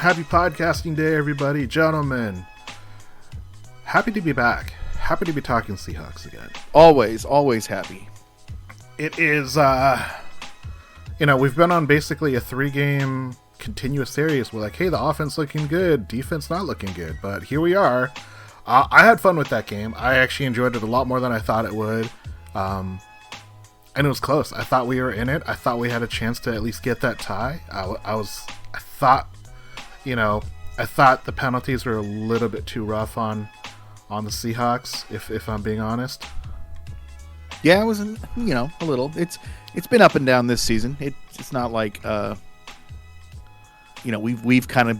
happy podcasting day, everybody. Gentlemen, happy to be back. Happy to be talking Seahawks again. Always happy. It is, we've been on basically a 3-game continuous series. We're like, hey, the offense looking good, defense not looking good. But here we are. I had fun with that game. I actually enjoyed it a lot more than I thought it would. And it was close. I thought we were in it. I thought we had a chance to at least get that tie. I thought the penalties were a little bit too rough on the Seahawks, if I'm being honest. Yeah, it was, a little. It's been up and down this season. It's not like, we've kind of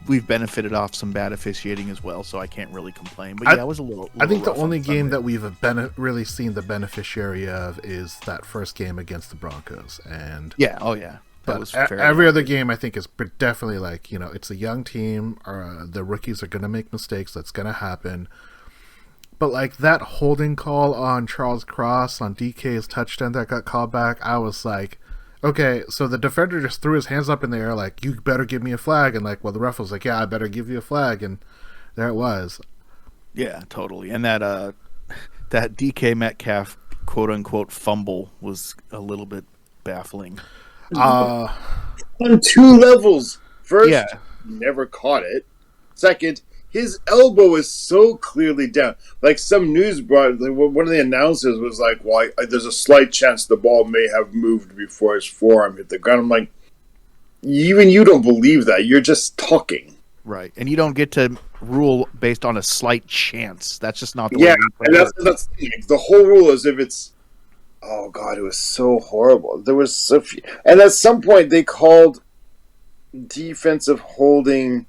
we've benefited off some bad officiating as well, so I can't really complain. But yeah, it was a little I think the rough only on game Sunday. that we've really seen the beneficiary of is that first game against the Broncos. And Yeah, oh yeah. That was fair. every other game, I think, is definitely like, it's a young team. The rookies are going to make mistakes. That's going to happen. But like that holding call on Charles Cross on DK's touchdown that got called back, I was like, okay, so the defender just threw his hands up in the air like, you better give me a flag. And like, well, the ref was like, yeah, I better give you a flag. And there it was. Yeah, totally. And that DK Metcalf quote unquote fumble was a little bit baffling. On 2 levels. First, never caught it. Second, his elbow is so clearly down. Like some news brought, one of the announcers was like, "Well, there's a slight chance the ball may have moved before his forearm hit the ground." I'm like, even you don't believe that. You're just talking. Right, and you don't get to rule based on a slight chance. That's just not the way. Yeah, and that's the whole rule is if it's. Oh God, it was so horrible. There was so few, and at some point they called defensive holding,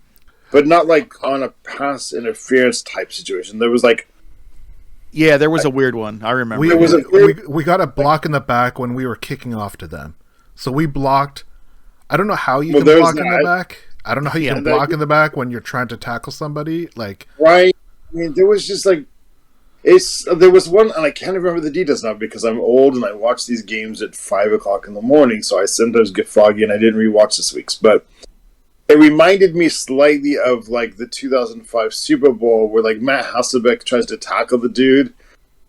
but not like on a pass interference type situation. There was like, there was a weird one. I remember. We got a block in the back when we were kicking off to them, so we blocked. I don't know how you can block in the back. I don't know how you can block in the back when you're trying to tackle somebody. Like, right? I mean, there was just like. There was one, and I can't remember the details now because I'm old and I watch these games at 5 o'clock in the morning, so I sometimes get foggy and I didn't rewatch this week's. But it reminded me slightly of like the 2005 Super Bowl where like Matt Hasselbeck tries to tackle the dude,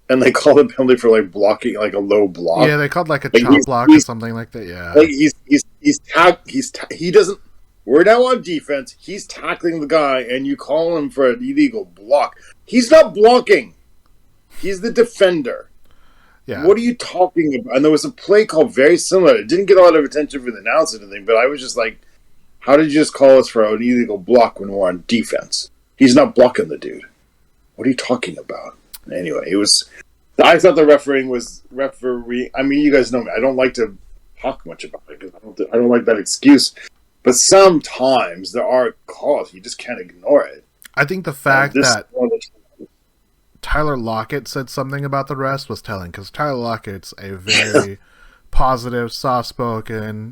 and they call a penalty for like blocking like a low block. Yeah, they called like a chop block or something like that. Yeah, like he doesn't. We're now on defense. He's tackling the guy, and you call him for an illegal block. He's not blocking. He's the defender. Yeah. What are you talking about? And there was a play called very similar. It didn't get a lot of attention from the announcer or anything, but I was just like, how did you just call us for an illegal block when we're on defense? He's not blocking the dude. What are you talking about? Anyway, I thought the refereeing was I mean, you guys know me. I don't like to talk much about it because I don't like that excuse. But sometimes there are calls. You just can't ignore it. I think the fact that Tyler Lockett said something about the rest was telling, because Tyler Lockett's a very positive, soft-spoken,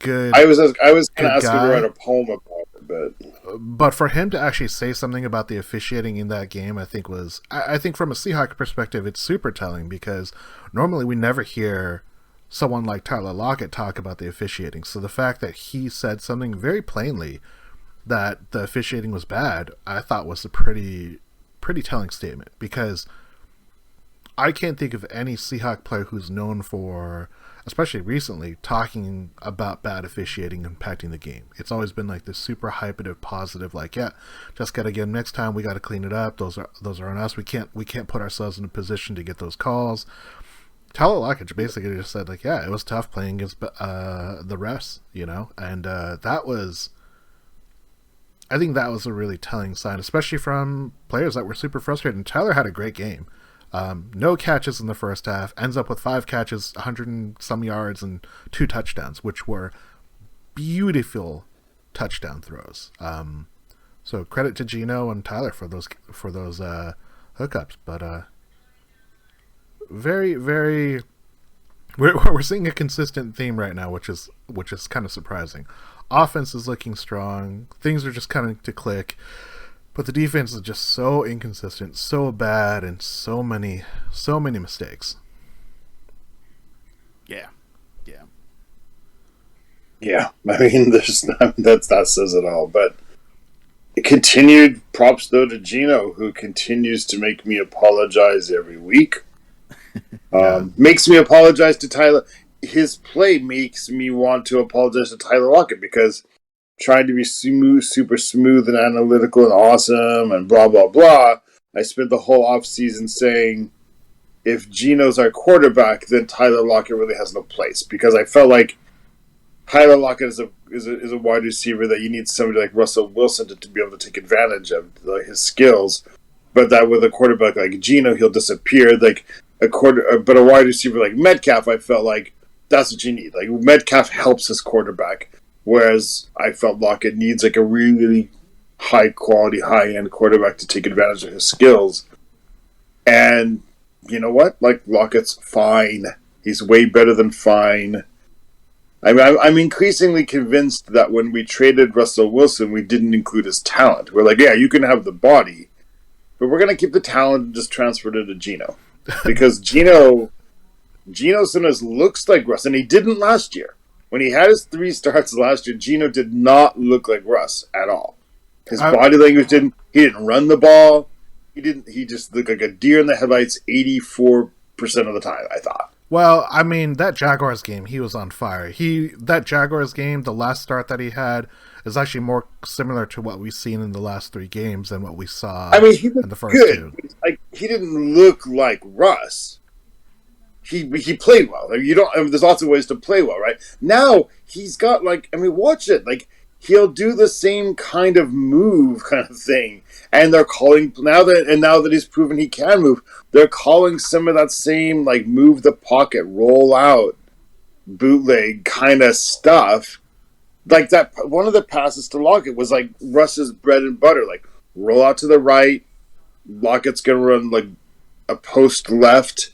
good. I was going to ask him to write a poem about it, but for him to actually say something about the officiating in that game, I think from a Seahawks perspective, it's super telling, because normally we never hear someone like Tyler Lockett talk about the officiating. So the fact that he said something very plainly that the officiating was bad, I thought was a pretty telling statement, because I can't think of any Seahawk player who's known for, especially recently, talking about bad officiating impacting the game. It's always been like this super hypative, positive, like, yeah, just gotta get them next time. We gotta clean it up. Those are on us. We can't put ourselves in a position to get those calls. Tyler Lockett basically just said, like, yeah, it was tough playing against the refs, and I think that was a really telling sign, especially from players that were super frustrated. And Tyler had a great game. No catches in the first half, ends up with 5 catches, 100 and some yards, and 2 touchdowns, which were beautiful touchdown throws. So credit to Geno and Tyler for those hookups. But very, very, we're seeing a consistent theme right now, which is kind of surprising. Offense is looking strong. Things are just coming to click. But the defense is just so inconsistent, so bad, and so many mistakes. Yeah. Yeah, I mean, that says it all. But continued props though to Geno, who continues to make me apologize every week. Yeah. Makes me apologize to Tyler. His play makes me want to apologize to Tyler Lockett because trying to be smooth, super smooth and analytical and awesome and blah blah blah. I spent the whole offseason saying if Geno's our quarterback, then Tyler Lockett really has no place because I felt like Tyler Lockett is a wide receiver that you need somebody like Russell Wilson to be able to take advantage of his skills, but that with a quarterback like Geno, he'll disappear. Like but a wide receiver like Metcalf, I felt like that's what you need. Like Metcalf helps his quarterback, whereas I felt Lockett needs like a really high quality, high end quarterback to take advantage of his skills. And you know what? Like Lockett's fine. He's way better than fine. I mean, I'm increasingly convinced that when we traded Russell Wilson, we didn't include his talent. We're like, yeah, you can have the body, but we're going to keep the talent and just transfer it to Geno. Because Geno sometimes looks like Russ, and he didn't last year. When he had his 3 starts last year, Geno did not look like Russ at all. His body language he didn't run the ball. He just looked like a deer in the headlights 84% of the time, I thought. Well, I mean, that Jaguars game, he was on fire. That Jaguars game, the last start that he had, is actually more similar to what we've seen in the last 3 games than what we saw in the first good. 2. Like, he didn't look like Russ. He played well. There's lots of ways to play well, right? Now, he's got, watch it. Like, he'll do the same kind of move kind of thing. And they're calling now that he's proven he can move, they're calling some of that same like move the pocket, roll out, bootleg kind of stuff. Like that one of the passes to Lockett was like Russ's bread and butter, like roll out to the right, Lockett's gonna run like a post left,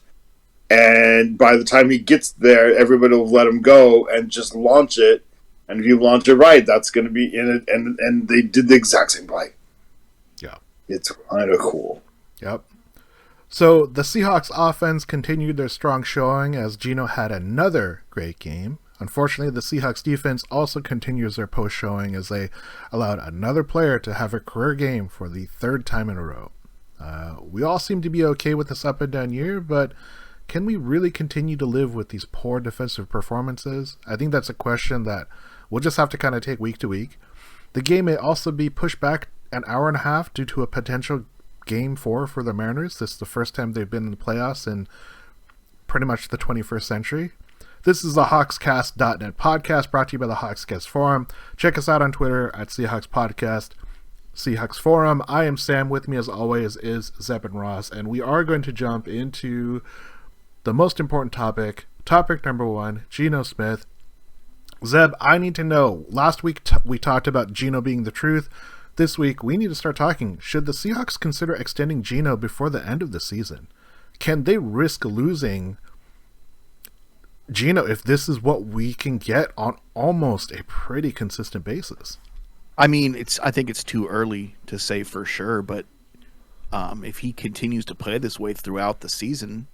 and by the time he gets there, everybody will let him go and just launch it. And if you launch it right, that's going to be in it. And they did the exact same play. Yeah. It's kind of cool. Yep. So the Seahawks offense continued their strong showing as Geno had another great game. Unfortunately, the Seahawks defense also continues their post showing as they allowed another player to have a career game for the 3rd time in a row. We all seem to be okay with this up and down year, but can we really continue to live with these poor defensive performances? I think that's a question that we'll just have to kind of take week to week. The game may also be pushed back an hour and a half due to a potential Game 4 for the Mariners. This is the first time they've been in the playoffs in pretty much the 21st century. This is the HawksCast.net podcast brought to you by the Hawkscast Forum. Check us out on Twitter at Seahawks Podcast, Seahawks Forum. I am Sam. With me as always is Zeb and Ross, and we are going to jump into the most important topic number 1, Geno Smith. Zeb, I need to know. Last week we talked about Geno being the truth. This week we need to start talking. Should the Seahawks consider extending Geno before the end of the season? Can they risk losing Geno if this is what we can get on almost a pretty consistent basis? I mean, I think it's too early to say for sure, but if he continues to play this way throughout the season,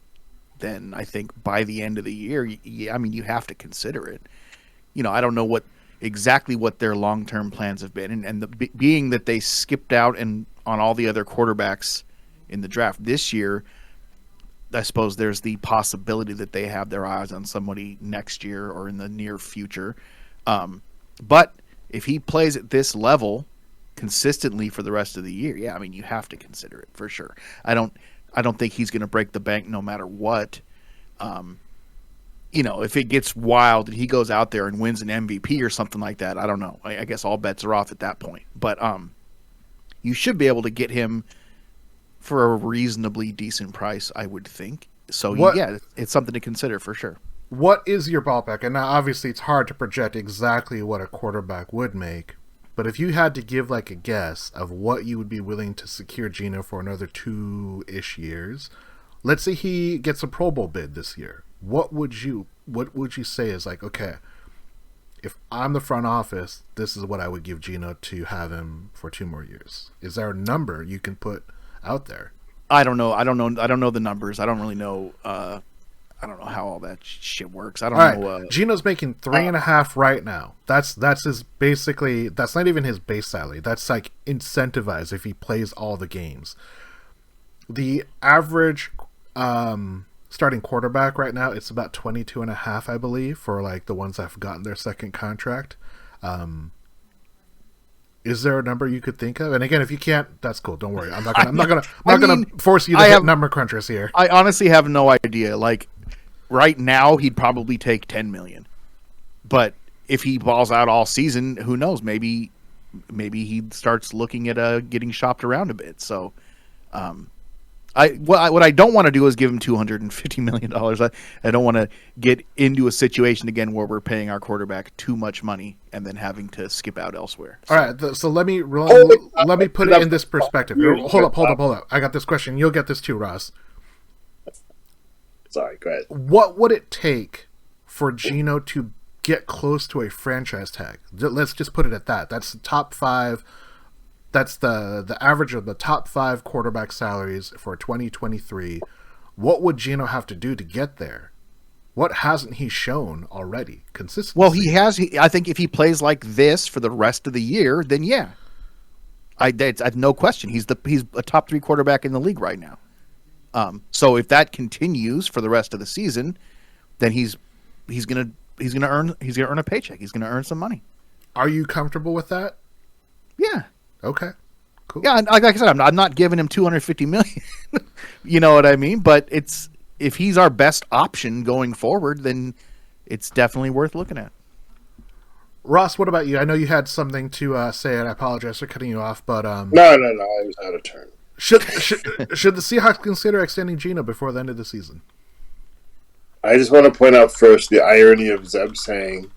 then I think by the end of the year, you have to consider it. I don't know exactly what their long-term plans have been, and being that they skipped out and on all the other quarterbacks in the draft this year, I suppose there's the possibility that they have their eyes on somebody next year or in the near future. But if he plays at this level consistently for the rest of the year, you have to consider it for sure. I don't think he's going to break the bank no matter what. If it gets wild and he goes out there and wins an MVP or something like that, I don't know. I guess all bets are off at that point. But you should be able to get him for a reasonably decent price, I would think. So, it's something to consider for sure. What is your ballpark? And now, obviously, it's hard to project exactly what a quarterback would make. But if you had to give like a guess of what you would be willing to secure Geno for another 2-ish years, let's say he gets a Pro Bowl bid this year. What would you say is like, okay, if I'm the front office, this is what I would give Geno to have him for 2 more years? Is there a number you can put out there? I don't know the numbers. I don't really know I don't know how all that shit works. I don't All know. right, Geno's making 3.5 right now. That's his basically. That's not even his base salary. That's like incentivized if he plays all the games. The average starting quarterback right now, it's about 22.5, I believe, for like the ones that have gotten their second contract. Is there a number you could think of? And again, if you can't, that's cool. Don't worry. I'm not gonna force you to hit number crunchers here. I honestly have no idea. Like right now, he'd probably take $10 million, but if he balls out all season, who knows? Maybe he starts looking at getting shopped around a bit. So, what I don't want to do is give him $250 million. I don't want to get into a situation again where we're paying our quarterback too much money and then having to skip out elsewhere. So. All right, so let me put it in this perspective. Hold up. I got this question. You'll get this too, Ross. Sorry, go ahead. What would it take for Geno to get close to a franchise tag? Let's just put it at that. That's the top 5. That's the average of the top 5 quarterback salaries for 2023. What would Geno have to do to get there? What hasn't he shown already? Consistency. Well, he has. I think if he plays like this for the rest of the year, then yeah, I have no question. He's a top 3 quarterback in the league right now. So if that continues for the rest of the season, then he's gonna earn a paycheck. He's gonna earn some money. Are you comfortable with that? Yeah. Okay. Cool. Yeah, like I said, I'm not giving him $250 million. You know what I mean? But if he's our best option going forward, then it's definitely worth looking at. Ross, what about you? I know you had something to say, and I apologize for cutting you off, but No, I was out of turn. Should the Seahawks consider extending Geno before the end of the season? I just want to point out first the irony of Zeb saying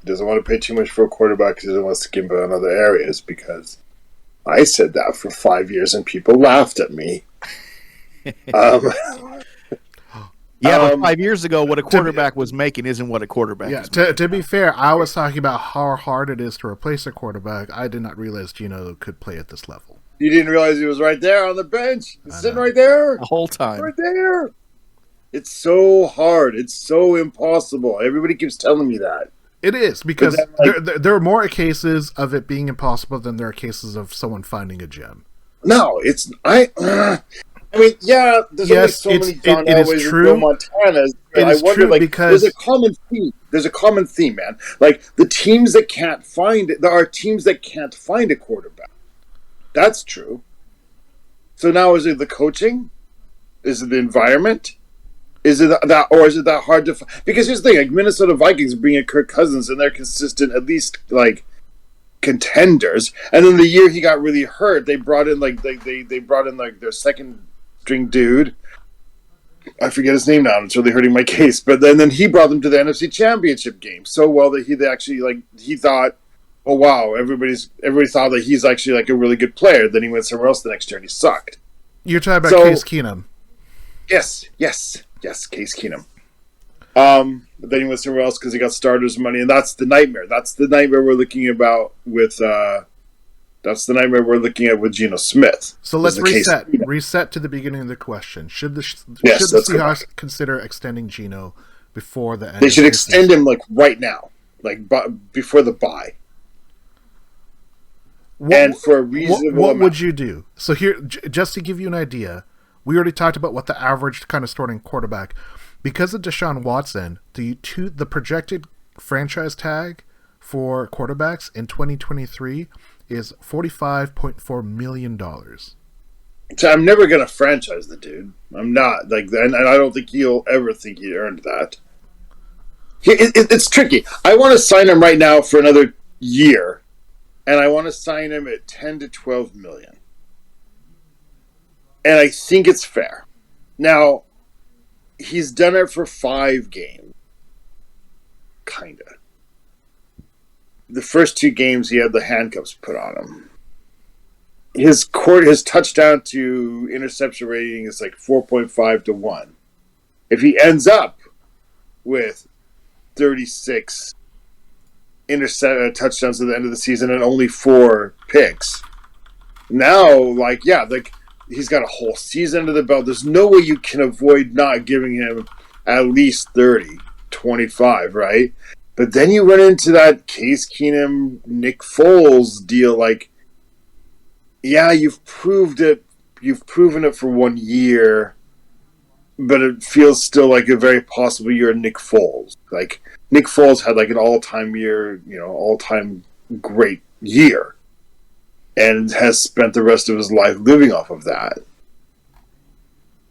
he doesn't want to pay too much for a quarterback because he doesn't want to skimp out on other areas, because I said that for 5 years and people laughed at me. But 5 years ago, what a quarterback was making isn't what a quarterback is making. To be fair, I was talking about how hard it is to replace a quarterback. I did not realize Geno could play at this level. You didn't realize he was right there on the bench? He's sitting right there. The whole time. Right there. It's so hard. It's so impossible. Everybody keeps telling me that. It is, because there are more cases of it being impossible than there are cases of someone finding a gem. No, it's... I mean, yeah, there's only so many John Elways and Joe Montanas. It is true because there's a common theme. There's a common theme, man. Like, the teams that can't find it, there are teams that can't find a quarterback. That's true. So now, is it the coaching? Is it the environment? Is it that, or is it that hard to find? Because here's the thing, like, Minnesota Vikings bring in Kirk Cousins, and they're consistent, at least, like, contenders. And then the year he got really hurt, they brought in, like, they brought in, like, their second string dude. I forget his name now. It's really hurting my case. But then he brought them to the NFC Championship game so well that he actually, like, he thought, oh wow, everybody thought that he's actually like a really good player. Then he went somewhere else the next year and he sucked. You're talking about Case Keenum. Yes, Case Keenum. But then he went somewhere else because he got starters money, and that's the nightmare. That's the nightmare we're looking about with. That's the nightmare we're looking at with Geno Smith. So let's reset to the beginning of the question. Should the Seahawks consider extending Geno before the end? They should extend him like right now, like before the bye. For a reasonable what would you do? So here, just to give you an idea, we already talked about what the average kind of starting quarterback. Because of Deshaun Watson, the projected franchise tag for quarterbacks in 2023 is $45.4 million. So I'm never going to franchise the dude. I'm not. And I don't think he'll ever think he earned that. It's tricky. I want to sign him right now for another year. And I want to sign him at 10 to 12 million. And I think it's fair. Now, he's done it for 5 games. Kinda. The first 2 games, he had the handcuffs put on him. His touchdown to interception rating is like 4.5 to 1. If he ends up with 36 touchdowns at the end of the season and only 4 picks, now, he's got a whole season under the belt. There's no way you can avoid not giving him at least 30, 25, right? But then you run into that Case Keenum, Nick Foles deal. Like, yeah, you've proved it. You've proven it for 1 year, but it feels still like a very possible year of Nick Foles. Like, Nick Foles had like an all-time year, all-time great year, and has spent the rest of his life living off of that.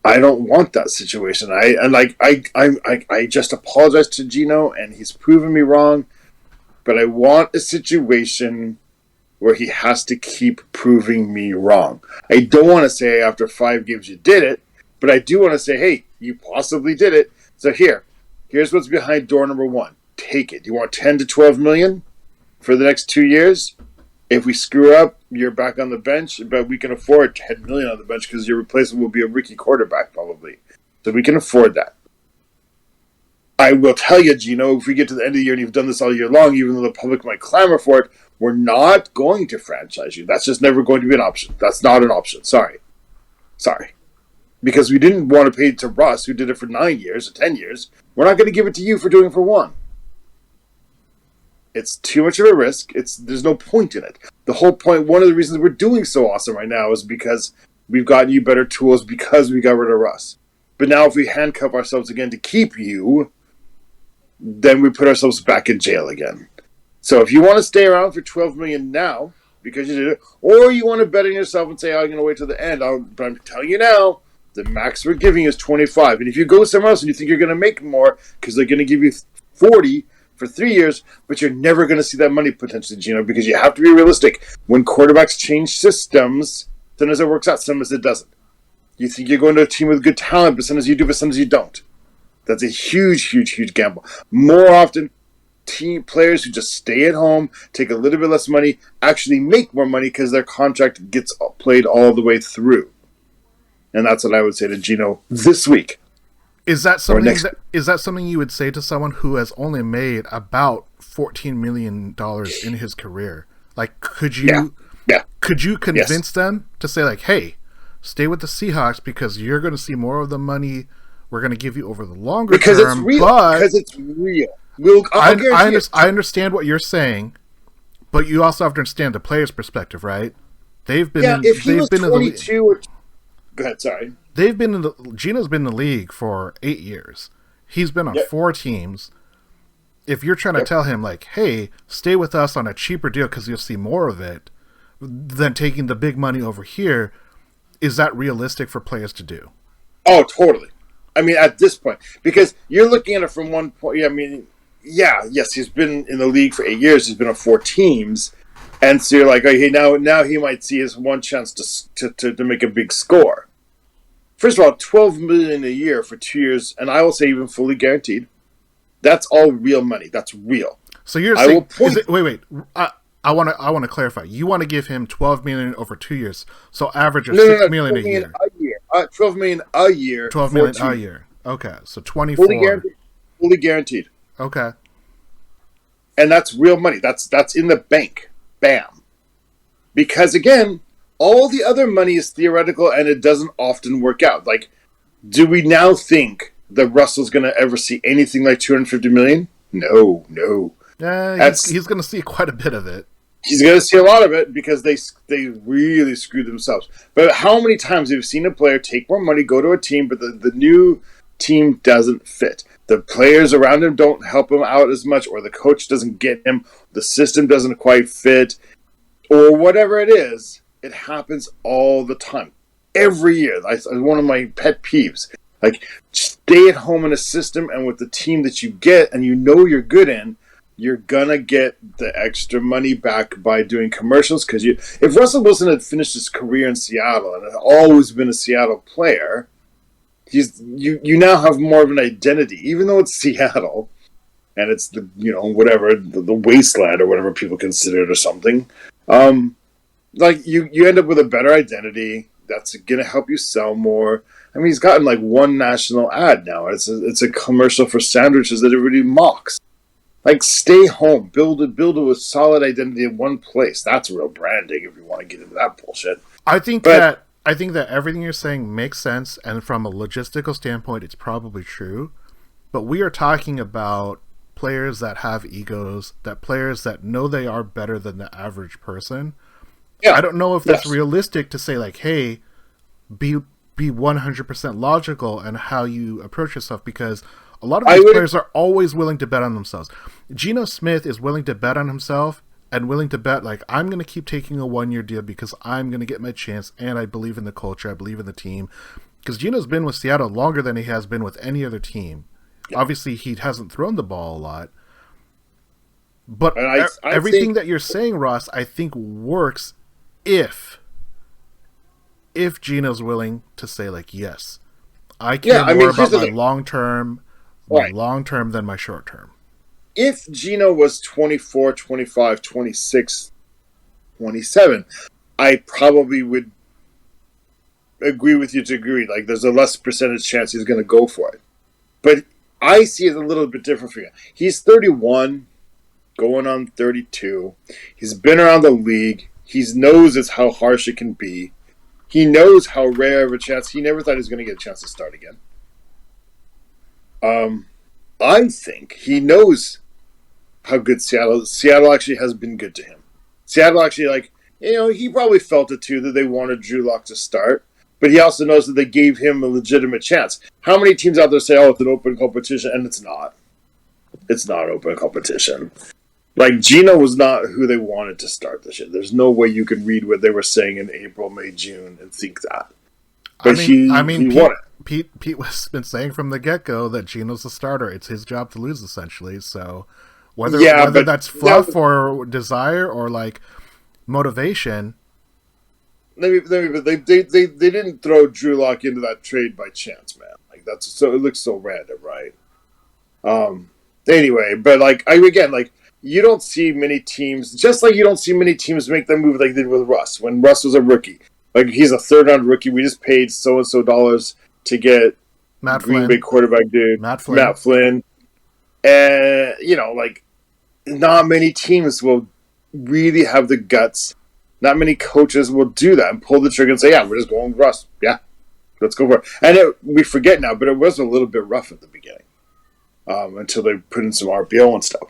I don't want that situation. I just apologize to Geno, and he's proven me wrong. But I want a situation where he has to keep proving me wrong. I don't want to say after 5 games you did it, but I do want to say, hey, you possibly did it. So here's what's behind door number 1. Take it. You want 10 to 12 million for the next 2 years? If we screw up, you're back on the bench, but we can afford 10 million on the bench because your replacement will be a rookie quarterback probably. So we can afford that. I will tell you, Geno, if we get to the end of the year and you've done this all year long, even though the public might clamor for it, we're not going to franchise you. That's just never going to be an option. That's not an option. Sorry. Because we didn't want to pay it to Russ, who did it for 9 years or 10 years. We're not going to give it to you for doing it for 1. It's too much of a risk. There's no point in it. The whole point, one of the reasons we're doing so awesome right now is because we've gotten you better tools because we got rid of Russ. But now if we handcuff ourselves again to keep you, then we put ourselves back in jail again. So if you want to stay around for $12 million now because you did it, or you want to bet on yourself and say, I'm going to wait till the end, but I'm telling you now, the max we're giving is 25. And if you go somewhere else and you think you're going to make more because they're going to give you 40 for 3 years, but you're never going to see that money potentially, Geno, because you have to be realistic. When quarterbacks change systems, sometimes it works out, sometimes it doesn't. You think you're going to a team with good talent, but sometimes you do, but sometimes you don't. That's a huge, huge, huge gamble. More often, team players who just stay at home, take a little bit less money, actually make more money because their contract gets played all the way through. And that's what I would say to Geno this week. Is that something you would say to someone who has only made about $14 million in his career? Like, could you convince them to say, like, hey, stay with the Seahawks because you're going to see more of the money we're going to give you over the longer term? Because it's real. I understand what you're saying, but you also have to understand the player's perspective, right? They've been in the Go ahead, sorry. Geno's been in the league for 8 years. He's been on 4 teams. If you're trying to tell him, like, hey, stay with us on a cheaper deal because you'll see more of it than taking the big money over here, is that realistic for players to do? Oh, totally. I mean, at this point, because you're looking at it from one point. I mean, yes, he's been in the league for 8 years. He's been on 4 teams. And so you're like, okay, now he might see his one chance to make a big score. First of all, $12 million a year for 2 years, and I will say even fully guaranteed. That's all real money. That's real. So you're saying, wait. I want to clarify. You want to give him $12 million over 2 years, so average of $6 million a year. $12 million a year. $12 million a year. Okay, so 24. Fully guaranteed. Okay. And that's real money. That's in the bank. Bam. Because again, all the other money is theoretical and it doesn't often work out. Like, do we now think that Russell's going to ever see anything like $250 million? No. He's going to see quite a bit of it. He's going to see a lot of it because they really screwed themselves. But how many times have you seen a player take more money, go to a team, but the new team doesn't fit? The players around him don't help him out as much, or the coach doesn't get him, the system doesn't quite fit, or whatever it is. It happens all the time. Every year. It's one of my pet peeves. Like, stay at home in a system, and with the team that you get and you know you're good in, you're going to get the extra money back by doing commercials. Because if Russell Wilson had finished his career in Seattle and had always been a Seattle player, you now have more of an identity, even though it's Seattle and it's the wasteland or whatever people consider it or something. Like you end up with a better identity that's going to help you sell more. I mean, he's gotten like one national ad now. It's a commercial for sandwiches that everybody mocks. Like, stay home, build a solid identity in one place. That's real branding. If you want to get into that bullshit, I think that everything you're saying makes sense, and from a logistical standpoint, it's probably true. But we are talking about players that have egos, that players that know they are better than the average person. Yeah. I don't know if that's realistic to say, like, hey, be 100% logical in how you approach yourself, because a lot of these players are always willing to bet on themselves. Geno Smith is willing to bet on himself and willing to bet, like, I'm going to keep taking a 1-year deal because I'm going to get my chance, and I believe in the culture, I believe in the team. Because Geno's been with Seattle longer than he has been with any other team. Yeah. Obviously, he hasn't thrown the ball a lot. But everything that you're saying, Ross, I think works if Geno's willing to say, like, yes, I care more about my long-term than my short-term. If Geno was 24, 25, 26, 27, I probably would agree with you to agree. Like, there's a less percentage chance he's going to go for it. But I see it a little bit different for you. He's 31, going on 32. He's been around the league. He knows how harsh it can be. He knows how rare of a chance. He never thought he was going to get a chance to start again. I think he knows how good Seattle actually has been good to him. Seattle actually, like, he probably felt it too that they wanted Drew Lock to start, but he also knows that they gave him a legitimate chance. How many teams out there say, oh, it's an open competition? And it's not. It's not open competition. Like, Geno was not who they wanted to start this year. There's no way you could read what they were saying in April, May, June and think that. But he won it. Pete has been saying from the get-go that Geno's the starter. It's his job to lose, essentially. So whether that's fluff or desire or, like, motivation. They didn't throw Drew Lock into that trade by chance, man. Like, it looks so random, right? Anyway, but, like, you don't see many teams, just like you don't see many teams make that move like they did with Russ when Russ was a rookie. Like, he's a third-round rookie. We just paid so-and-so dollars to get Green Bay quarterback dude, Matt Flynn. And, like, not many teams will really have the guts. Not many coaches will do that and pull the trigger and say, yeah, we're just going with Russ. Yeah, let's go for it. And we forget now, but it was a little bit rough at the beginning until they put in some RPO and stuff.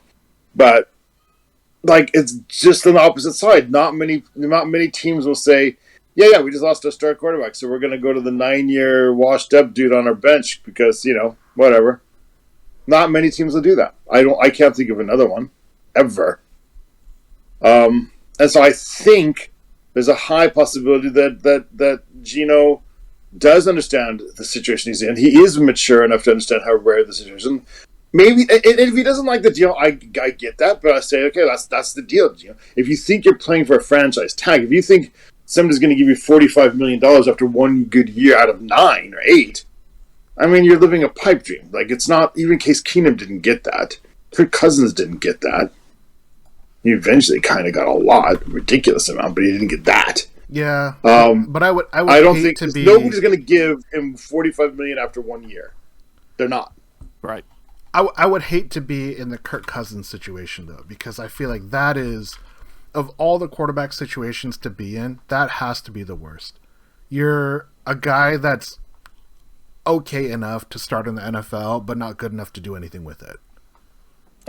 But, like, it's just on the opposite side. Not many teams will say, yeah, we just lost our star quarterback, so we're going to go to the 9-year washed-up dude on our bench because, whatever. Not many teams will do that. I can't think of another one, ever. And so I think there's a high possibility that Geno does understand the situation he's in. He is mature enough to understand how rare the situation is. Maybe, and if he doesn't like the deal, I get that, but I say, okay, that's the deal. If you think you're playing for a franchise tag, if you think somebody's going to give you $45 million after one good year out of 9 or 8, I mean, you're living a pipe dream. Like, it's not, even Case Keenum didn't get that. Kirk Cousins didn't get that. He eventually kind of got a ridiculous amount, but he didn't get that. Yeah, but I don't think nobody's going to give him $45 million after 1 year. They're not. Right. I would hate to be in the Kirk Cousins situation, though, because I feel like that is, of all the quarterback situations to be in, that has to be the worst. You're a guy that's okay enough to start in the NFL, but not good enough to do anything with it.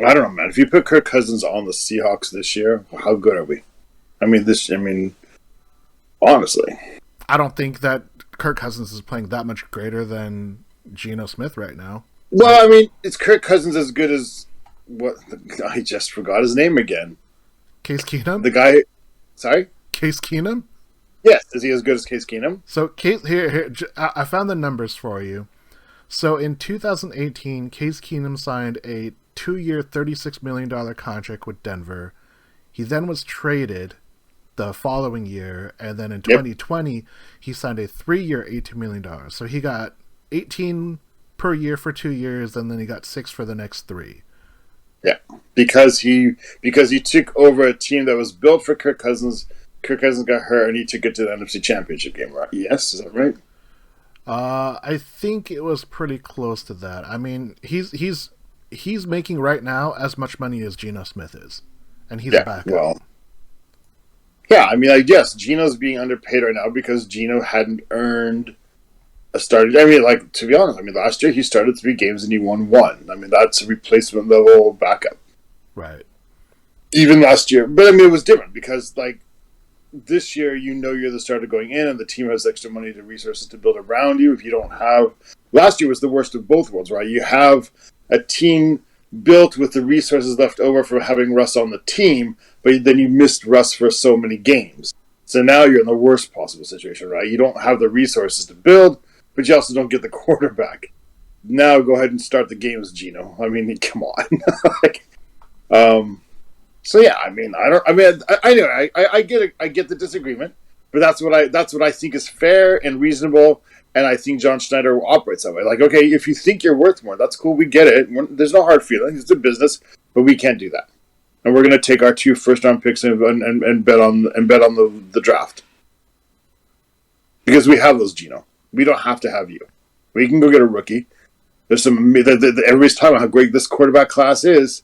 I don't know, man. If you put Kirk Cousins on the Seahawks this year, how good are we? Honestly. I don't think that Kirk Cousins is playing that much greater than Geno Smith right now. Well, is Kirk Cousins as good as what? I just forgot his name again. Case Keenum? The guy. Sorry? Case Keenum? Yes. Is he as good as Case Keenum? So, here, I found the numbers for you. So, in 2018, Case Keenum signed a 2-year, $36 million contract with Denver. He then was traded the following year, and then in 2020, he signed a 3-year, $18 million. So, he got 18 per year for 2 years, and then he got 6 for the next 3. Yeah, because he took over a team that was built for Kirk Cousins. Kirk Cousins got hurt, and he took it to the NFC Championship game, right? Yes, is that right? I think it was pretty close to that. I mean, he's making right now as much money as Geno Smith is, and he's a backup. Well, yeah, I guess Geno's being underpaid right now because Geno hadn't earned a starter. I mean, like, to be honest, I mean, last year he started 3 games and he won 1. I mean, that's a replacement level backup. Right. Even last year. But I mean, it was different because, like, this year, you know you're the starter going in, and the team has extra money to resources to build around you. If you don't have, last year was the worst of both worlds, right? You have a team built with the resources left over for having Russ on the team, but then you missed Russ for so many games. So now you're in the worst possible situation, right? You don't have the resources to build, but you also don't get the quarterback. Now go ahead and start the games, Geno. I mean, come on. like, So yeah, I mean, I know, I get it, I get the disagreement, but that's what I think is fair and reasonable, and I think John Schneider operates that way. Like, okay, if you think you're worth more, that's cool, we get it. There's no hard feelings. It's a business, but we can't do that, and we're going to take our 2 first-round picks and bet on the draft because we have those, Geno. We don't have to have you. We can go get a rookie. There's some everybody's talking about how great this quarterback class is,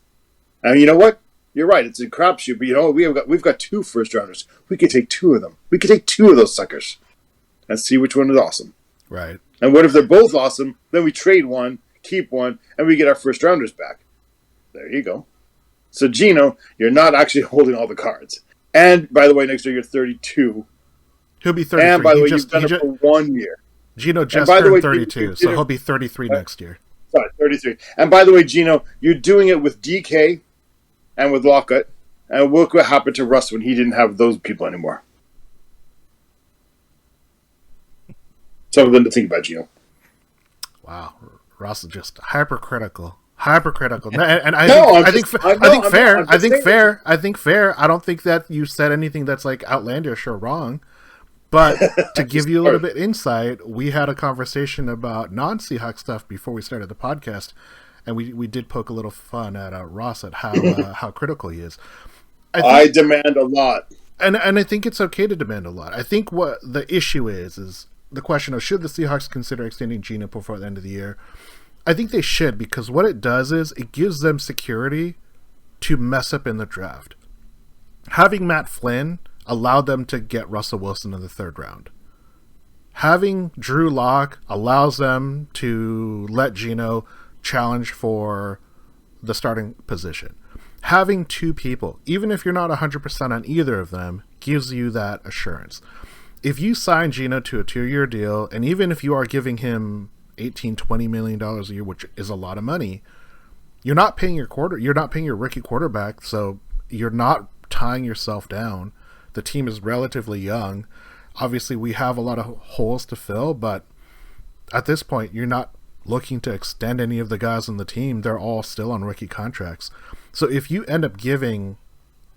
and you know what? You're right. It's a crapshoot, but you know we've got 2 first rounders. We could take 2 of them. We could take 2 of those suckers, and see which one is awesome. Right. And what if they're both awesome? Then we trade one, keep one, and we get our first rounders back. There you go. So Geno, you're not actually holding all the cards. And by the way, next year you're 32. He'll be 33. And by the way, you've done it for 1 year. Geno just turned 32, so he'll be 33 next year. Sorry, 33. And by the way, Geno, you're doing it with DK. And with Lockett, and look what happened to Russ when he didn't have those people anymore. Something to think about, Geno. Wow, Russ is just hypercritical. And I think fair. I think fair. I don't think that you said anything that's like outlandish or wrong. But to give you a little bit insight, we had a conversation about non-Seahawks stuff before we started the podcast. And we did poke a little fun at Ross at how critical he is. I demand a lot. And I think it's okay to demand a lot. I think what the issue is the question of should the Seahawks consider extending Geno before the end of the year? I think they should, because what it does is it gives them security to mess up in the draft. Having Matt Flynn allowed them to get Russell Wilson in the 3rd round. Having Drew Lock allows them to let Geno challenge for the starting position. Having 2 people, even if you're not 100% on either of them, gives you that assurance. If you sign Geno to a 2-year deal, and even if you are giving him $18-20 million a year, which is a lot of money, you're not paying your rookie quarterback, so you're not tying yourself down. The team is relatively young. Obviously, we have a lot of holes to fill, but at this point, you're not looking to extend any of the guys on the team. They're all still on rookie contracts. So if you end up giving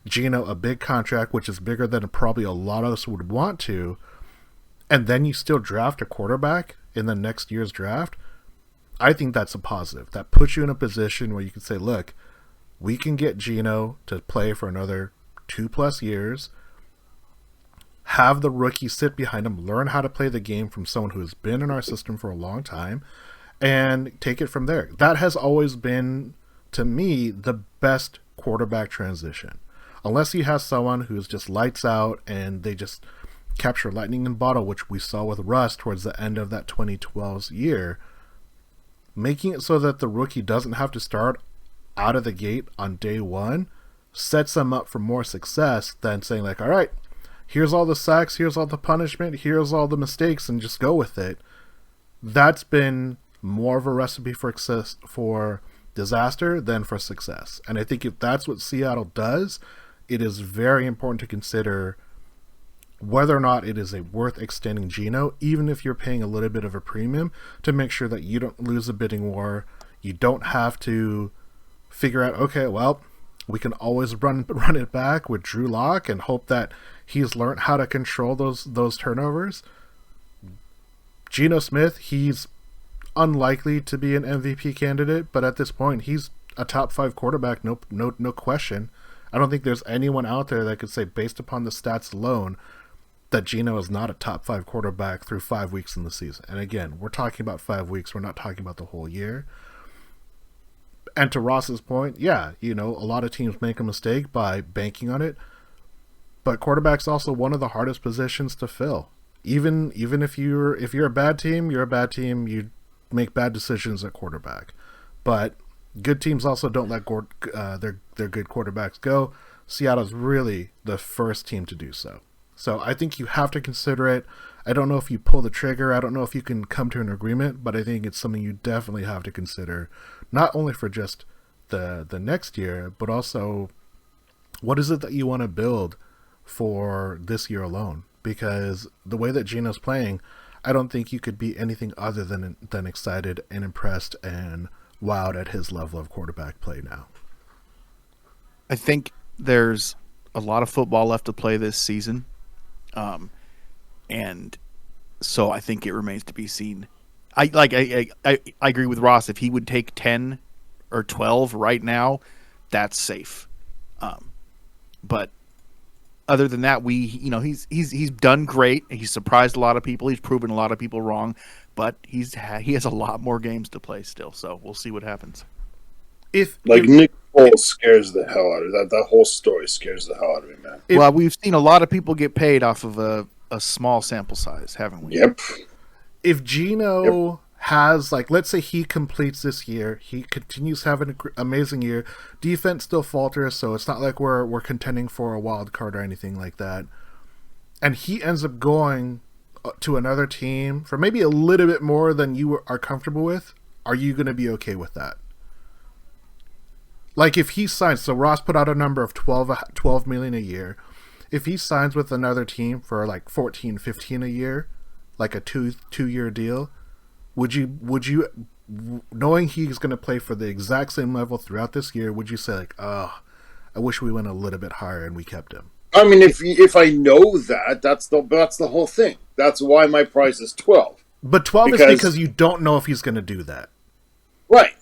Geno a big contract, which is bigger than probably a lot of us would want to, and then you still draft a quarterback in the next year's draft, I think that's a positive. That puts you in a position where you can say, look, we can get Geno to play for another 2+ years, have the rookie sit behind him, learn how to play the game from someone who has been in our system for a long time, and take it from there. That has always been, to me, the best quarterback transition. Unless you have someone who's just lights out and they just capture lightning in a bottle, which we saw with Russ towards the end of that 2012 year, making it so that the rookie doesn't have to start out of the gate on day 1 sets them up for more success than saying like, all right, here's all the sacks, here's all the punishment, here's all the mistakes, and just go with it. That's been more of a recipe for disaster than for success. And I think if that's what Seattle does, it is very important to consider whether or not it is worth extending Geno, even if you're paying a little bit of a premium, to make sure that you don't lose a bidding war. You don't have to figure out, okay, well, we can always run it back with Drew Lock and hope that he's learned how to control those turnovers. Geno Smith, he's unlikely to be an MVP candidate, but at this point, he's a top 5 quarterback, no question. I don't think there's anyone out there that could say, based upon the stats alone, that Geno is not a top 5 quarterback through 5 weeks in the season. And again, we're talking about 5 weeks. We're not talking about the whole year. And to Ross's point, yeah, a lot of teams make a mistake by banking on it, but quarterback's also one of the hardest positions to fill. Even if you're a bad team, you're a bad team. You make bad decisions at quarterback, but good teams also don't let their good quarterbacks go. Seattle's really the first team to do so. So I think you have to consider it. I don't know if you pull the trigger. I don't know if you can come to an agreement, but I think it's something you definitely have to consider, not only for just the next year, but also what is it that you want to build for this year alone? Because the way that Geno's playing, I don't think you could be anything other than excited and impressed and wowed at his level of quarterback play now. I think there's a lot of football left to play this season. And so I think it remains to be seen. I agree with Ross. If he would take 10 or 12 right now, that's safe. But other than that, he's done great. He's surprised a lot of people. He's proven a lot of people wrong, but he has a lot more games to play still. So we'll see what happens. Nick Foles scares the hell out of that. That whole story scares the hell out of me, man. Well, we've seen a lot of people get paid off of a small sample size, haven't we? Yep. If Geno has, let's say he completes this year, he continues to have an amazing year, defense still falters, so it's not like we're contending for a wild card or anything like that, and he ends up going to another team for maybe a little bit more than you are comfortable with, are you going to be okay with that? Like if he signs, so Ross put out a number of 12 million a year. If he signs with another team for 14, 15 a year, like a two-year deal, would you, knowing he's going to play for the exact same level throughout this year, would you say I wish we went a little bit higher and we kept him? I mean, if I know that, that's the whole thing. That's why my price is 12. But 12 is because you don't know if he's going to do that. Right.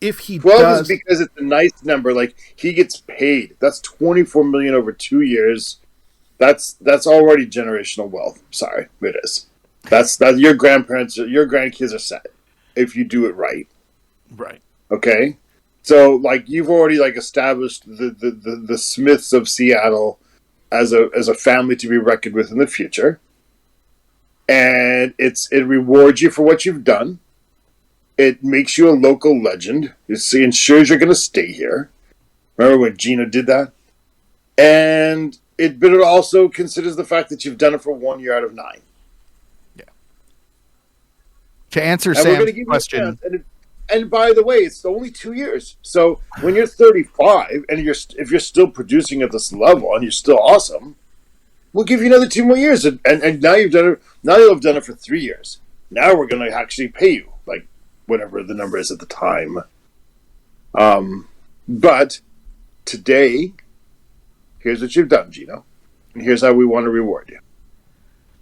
If he 12 does, is because it's a nice number. He gets paid. That's $24 million over 2 years. That's already generational wealth. Sorry, it is. That's your grandkids are set if you do it right. Right. Okay. So you've already established the Smiths of Seattle as a family to be reckoned with in the future, and it rewards you for what you've done. It makes you a local legend. It ensures you're going to stay here. Remember when Geno did that? But it also considers the fact that you've done it for 1 year out of 9. Yeah. To answer Sam's question, and by the way, it's only 2 years. So when you're 35 and if you're still producing at this level and you're still awesome, we'll give you another 2 more years. And now you've done it. Now you'll have done it for 3 years. Now we're going to actually pay you whatever the number is at the time. But today, here's what you've done, Geno. And here's how we want to reward you.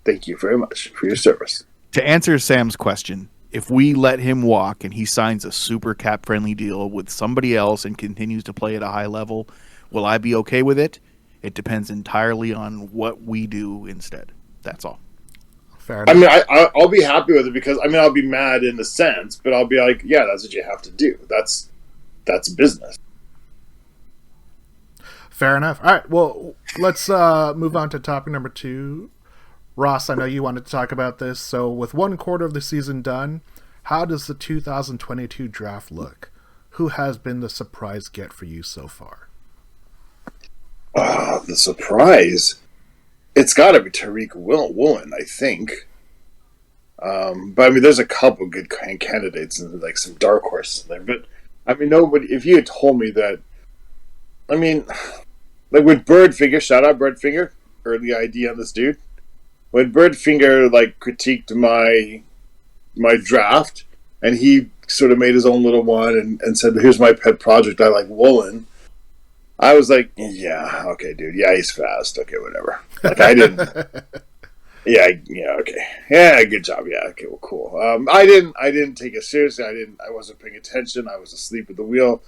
Thank you very much for your service. To answer Sam's question, if we let him walk and he signs a super cap-friendly deal with somebody else and continues to play at a high level, will I be okay with it? It depends entirely on what we do instead. That's all. Fair enough. I mean, I'll be happy with it because, I'll be mad in a sense, but I'll be like, yeah, that's what you have to do. That's business. Fair enough. All right, well, let's move on to topic number 2. Ross, I know you wanted to talk about this. So with 1/4 of the season done, how does the 2022 draft look? Who has been the surprise get for you so far? The surprise? It's got to be Tariq Woolen, I think. But there's a couple good candidates and some dark horses in there. But nobody. If you had told me that, with Birdfinger, shout out Birdfinger, early ID on this dude. When Birdfinger critiqued my draft, and he sort of made his own little one and said, "Here's my pet project. I like Woolen." I was like, yeah, okay, dude. Yeah, he's fast. Okay, whatever. I didn't. Yeah, okay. Yeah, good job. Yeah, okay, well, cool. I didn't take it seriously. I wasn't paying attention. I was asleep at the wheel.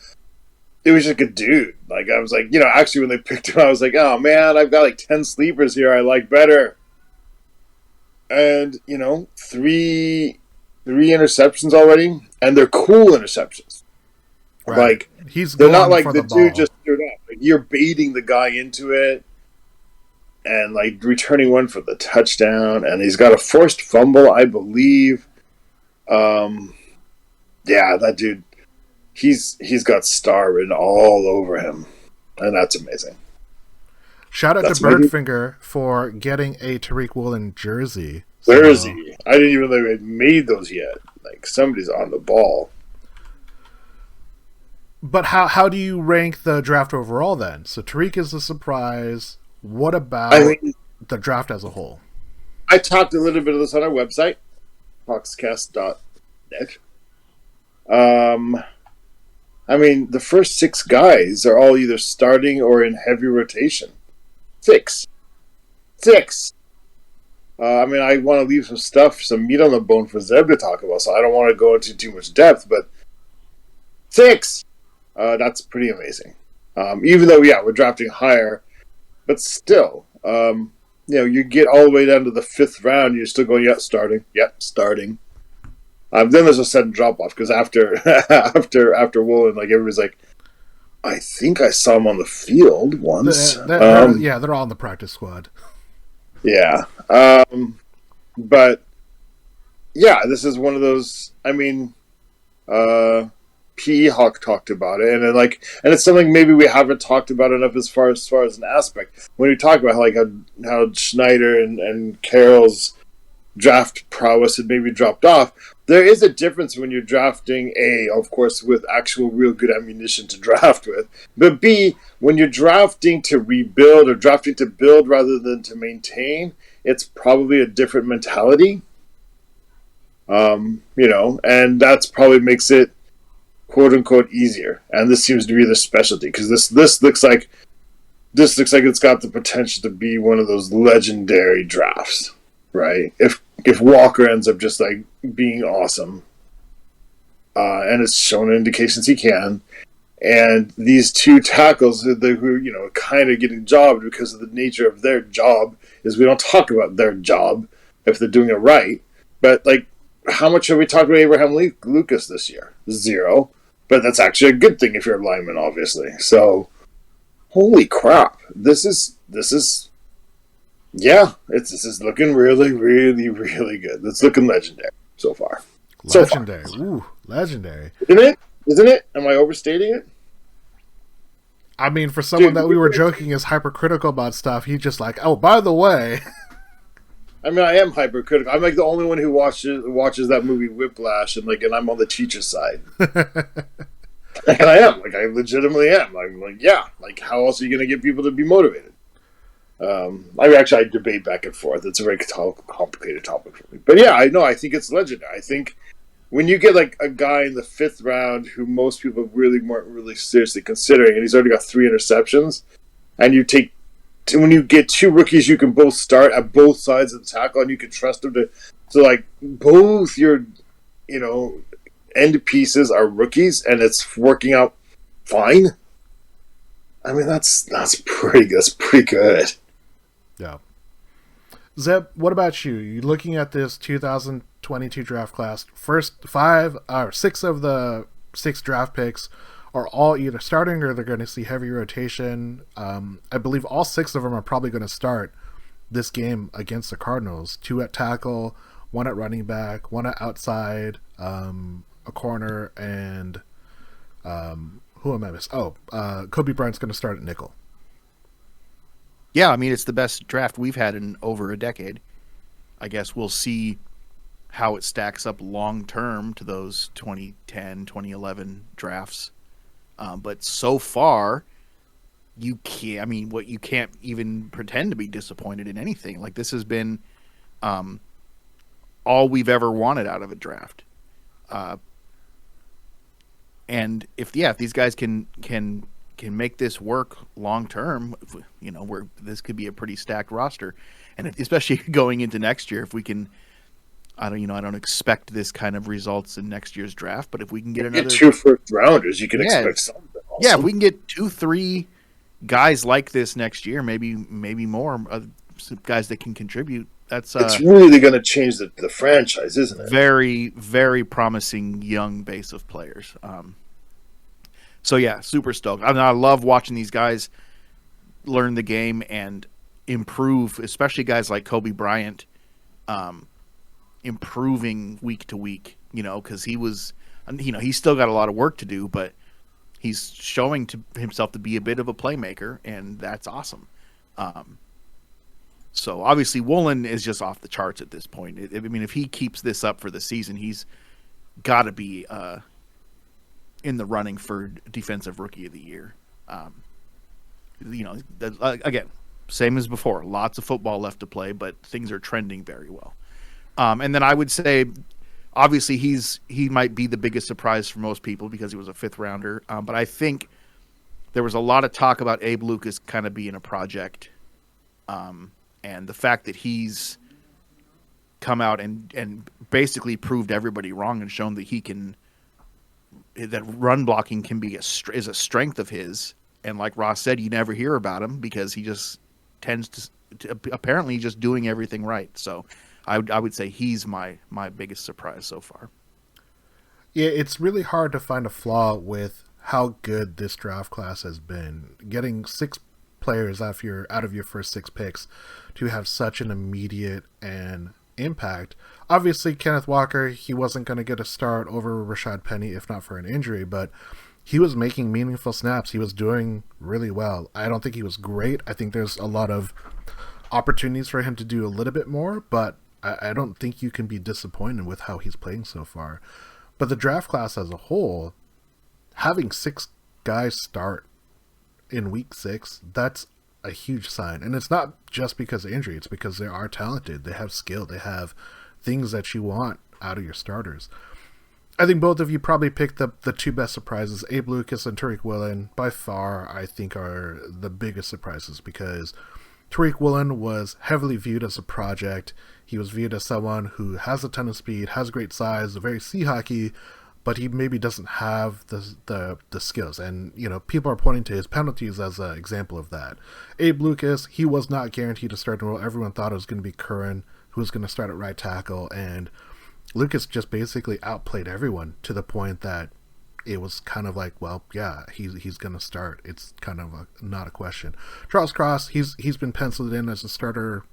It was just a dude. I was like, actually when they picked him, I was like, oh man, I've got 10 sleepers here I like better. And, 3 interceptions already, and they're cool interceptions. Right. They're not the dude just stood up. You're baiting the guy into it. and like returning one for the touchdown, and he's got a forced fumble, I believe. Yeah, that dude, he's got star written all over him, and that's amazing. Shout out That's to Birdfinger for getting a Tariq Woolen jersey. Where is he? I didn't even know they had made those yet. Like, somebody's on the ball. But how do you rank the draft overall then? So Tariq is a surprise. What about the draft as a whole? I talked a little bit of this on our website, hawkscast.net. I mean, the first 6 guys are all either starting or in heavy rotation. 6. I mean, I want to leave some meat on the bone for Zeb to talk about, so I don't want to go into too much depth, but 6! That's pretty amazing. Even though, yeah, we're drafting higher, but still, you get all the way down to the 5th round, you're still going, starting. Then there's a sudden drop-off, because after Woolen, like, everybody's like, I think I saw him on the field once. They're all in the practice squad. Yeah. But, yeah, this is one of those, I mean, PE Hawk talked about it, and it's something maybe we haven't talked about enough as far as an aspect. When we talk about how Schneider and Carroll's draft prowess had maybe dropped off, there is a difference when you're drafting, A, of course, with actual real good ammunition to draft with, but B, when you're drafting to rebuild or drafting to build rather than to maintain, it's probably a different mentality. And that's probably makes it quote unquote easier. And this seems to be the specialty, because this looks like it's got the potential to be one of those legendary drafts, right? If Walker ends up just like being awesome, and it's shown indications he can, and these 2 tackles who kind of getting jobbed because of the nature of their job is we don't talk about their job if they're doing it right. But like, how much have we talked about Abraham Lucas this year? 0. But that's actually a good thing if you're a lineman, obviously. So, holy crap! This is looking really, really, really good. It's looking legendary so far. Legendary. So far. Ooh, legendary. Isn't it? Am I overstating it? I mean, for someone that we were joking is hypercritical about stuff, he's just like, oh, by the way. I mean, I am hypercritical. I'm like the only one who watches that movie Whiplash, and I'm on the teacher's side. And I am. I legitimately am. I'm like, yeah. How else are you going to get people to be motivated? I debate back and forth. It's a very complicated topic for me. But yeah, I think it's legendary. I think when you get a guy in the 5th round who most people really weren't really seriously considering, and he's already got 3 interceptions, and when you get 2 rookies you can both start at both sides of the tackle, and you can trust them to both your end pieces are rookies, and it's working out fine. I mean, that's pretty good. Yeah. Zeb, what about you? You looking at this 2022 draft class? First 6 of the 6 draft picks are all either starting or they're going to see heavy rotation. I believe all 6 of them are probably going to start this game against the Cardinals. 2 at tackle, 1 at running back, 1 at outside, a corner, and who am I missing? Kobe Bryant's going to start at nickel. Yeah, I mean, it's the best draft we've had in over a decade. I guess we'll see how it stacks up long term to those 2010, 2011 drafts. But so far, you can't even pretend to be disappointed in anything. This has been all we've ever wanted out of a draft. And if these guys can make this work long term, this could be a pretty stacked roster, and especially going into next year, if we can, I don't expect this kind of results in next year's draft, but if we can get another 2 first rounders, you can expect something. Awesome. Yeah, if we can get 2-3 guys like this next year, maybe more guys that can contribute. It's really going to change the franchise, isn't it? Very, very promising young base of players. So yeah, super stoked. I love watching these guys learn the game, and improve, especially guys like Kobe Bryant, improving week to week, because he's still got a lot of work to do, but he's showing to himself to be a bit of a playmaker, and that's awesome. So obviously Woolen is just off the charts at this point. If he keeps this up for the season, he's got to be in the running for Defensive Rookie of the Year. Again, same as before, lots of football left to play, but things are trending very well. And then I would say, obviously, he might be the biggest surprise for most people because he was a fifth rounder. But I think there was a lot of talk about Abe Lucas kind of being a project. And the fact that he's come out and basically proved everybody wrong and shown that that run blocking can be is a strength of his. And like Ross said, you never hear about him because he just tends to apparently just doing everything right. So I would say he's my biggest surprise so far. Yeah, it's really hard to find a flaw with how good this draft class has been. Getting 6 players out of your first 6 picks to have such an immediate and impact. Obviously, Kenneth Walker, he wasn't going to get a start over Rashad Penny if not for an injury, but he was making meaningful snaps. He was doing really well. I don't think he was great. I think there's a lot of opportunities for him to do a little bit more, but I don't think you can be disappointed with how he's playing so far. But the draft class as a whole, having 6 guys start in week 6, that's a huge sign. And it's not just because of injury. It's because they are talented. They have skill. They have things that you want out of your starters. I think both of you probably picked the 2 best surprises. Abe Lucas and Tariq Woolen, by far, I think are the biggest surprises because Tariq Woolen was heavily viewed as a project. He was viewed as someone who has a ton of speed, has great size, very Seahawky, but he maybe doesn't have the skills. And, people are pointing to his penalties as an example of that. Abe Lucas, he was not guaranteed to start in the role. Everyone thought it was going to be Curran who was going to start at right tackle, and Lucas just basically outplayed everyone to the point that it was kind of like, well, yeah, he's going to start. It's kind of not a question. Charles Cross, he's been penciled in as a starter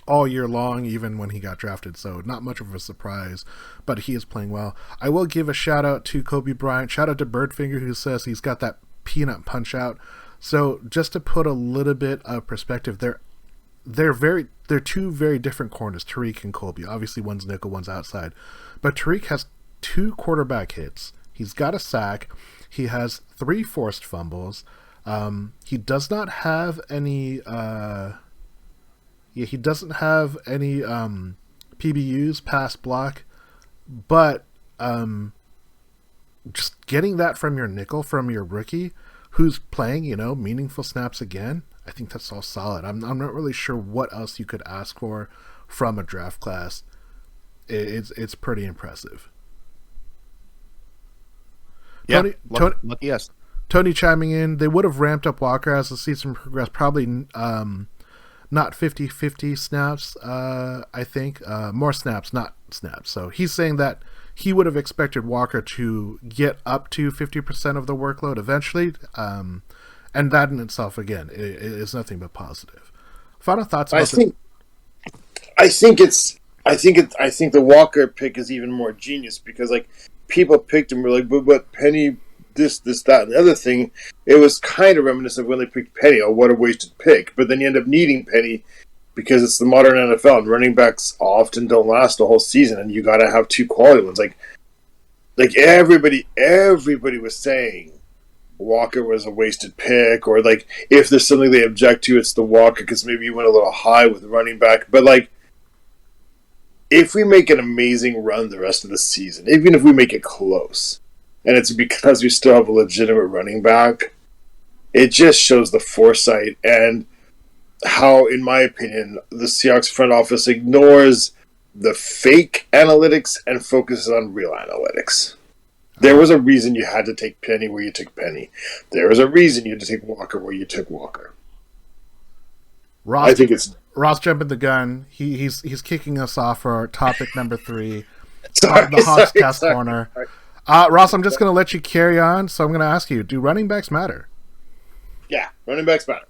all year long, even when he got drafted, so not much of a surprise, but he is playing well. I will give a shout out to Kobe Bryant. Shout out to Birdfinger, who says he's got that peanut punch out. So just to put a little bit of perspective, they're 2 very different corners, Tariq and Kobe. Obviously, one's nickel, one's outside, but Tariq has 2 quarterback hits. He's got a sack. He has 3 forced fumbles. He does not have any. He doesn't have any PBUs, pass block, but just getting that from your nickel, from your rookie, who's playing, meaningful snaps again, I think that's all solid. I'm not really sure what else you could ask for from a draft class. It's pretty impressive. Yeah, lucky us. Tony chiming in, they would have ramped up Walker as the season progressed, probably not 50-50 snaps, I think. More snaps, not snaps. So he's saying that he would have expected Walker to get up to 50% of the workload eventually, and that in itself, again, is nothing but positive. Final thoughts about I think the Walker pick is even more genius because people picked him, were like, but Penny, this, that, and the other thing. It was kind of reminiscent of when they picked Penny. Oh, what a wasted pick! But then you end up needing Penny because it's the modern NFL, and running backs often don't last a whole season, and you got to have 2 quality ones. Like everybody was saying Walker was a wasted pick, or if there's something they object to, it's the Walker because maybe you went a little high with the running back. But if we make an amazing run the rest of the season, even if we make it close, and it's because we still have a legitimate running back, it just shows the foresight and how, in my opinion, the Seahawks front office ignores the fake analytics and focuses on real analytics. There was a reason you had to take Penny where you took Penny. There was a reason you had to take Walker where you took Walker. Ross jumping the gun. He's kicking us off for our topic number 3, the Hawks Cast Corner. Ross, I'm just going to let you carry on, so I'm going to ask you, do running backs matter? Yeah, running backs matter.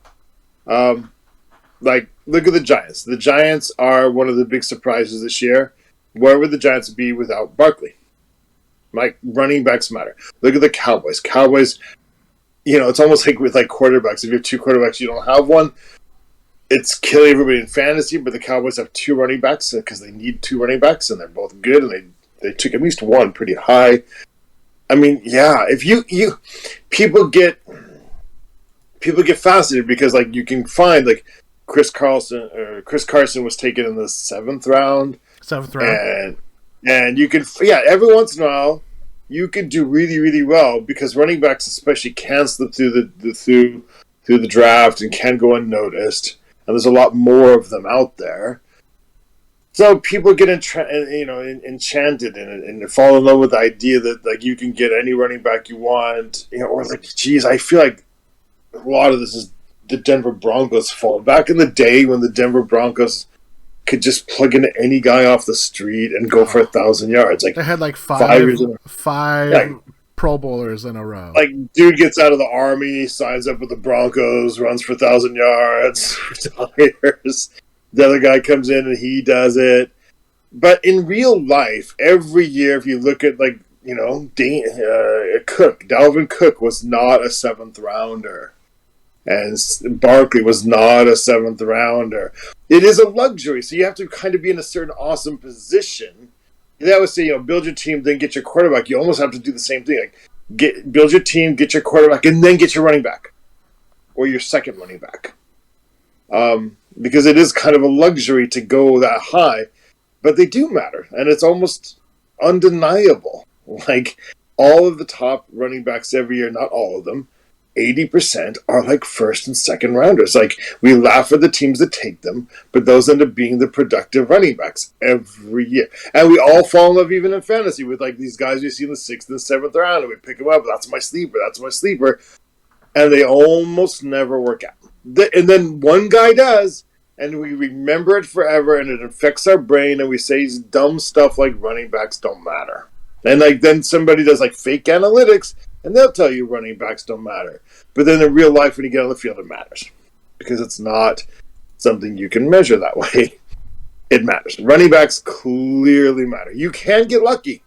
Like, look at the Giants. The Giants are one of the big surprises this year. Where would the Giants be without Barkley? Like, running backs matter. Look at the Cowboys. Cowboys, it's almost like with like quarterbacks. If you have two quarterbacks, you don't have one. It's killing everybody in fantasy, but the Cowboys have two running backs because they need two running backs, and they're both good, and they took at least one pretty high. I mean, yeah, if you people get fascinated because like you can find like Chris Carson was taken in the seventh round, and you can every once in a while you could do really really well because running backs especially can slip through the draft and can go unnoticed, and there's a lot more of them out there. So people get enchanted in it and fall in love with the idea that like you can get any running back you want, or like, geez, I feel like a lot of this is the Denver Broncos' fault. Back in the day when the Denver Broncos could just plug in any guy off the street and go for 1,000 yards, like they had like five Pro Bowlers in a row. Like, dude gets out of the army, signs up with the Broncos, runs for 1,000 yards, retires. The other guy comes in and he does it. But in real life, every year, if you look at, like, Dalvin Cook was not a seventh rounder. And Barkley was not a seventh rounder. It is a luxury, so you have to kind of be in a certain awesome position. They always say, build your team, then get your quarterback. You almost have to do the same thing. Like, build your team, get your quarterback, and then get your running back. Or your second running back. Because it is kind of a luxury to go that high, but they do matter, and it's almost undeniable. Like, all of the top running backs every year, not all of them, 80% are like first and second rounders. Like, we laugh at the teams that take them, but those end up being the productive running backs every year. And we all fall in love, even in fantasy, with like these guys we see in the 6th and 7th round, and we pick them up. That's my sleeper. And they almost never work out. And then one guy does, and we remember it forever, and it affects our brain, and we say dumb stuff like running backs don't matter. And like then somebody does like fake analytics, and they'll tell you running backs don't matter. But then in real life, when you get on the field, it matters. Because it's not something you can measure that way. It matters. Running backs clearly matter. You can get lucky.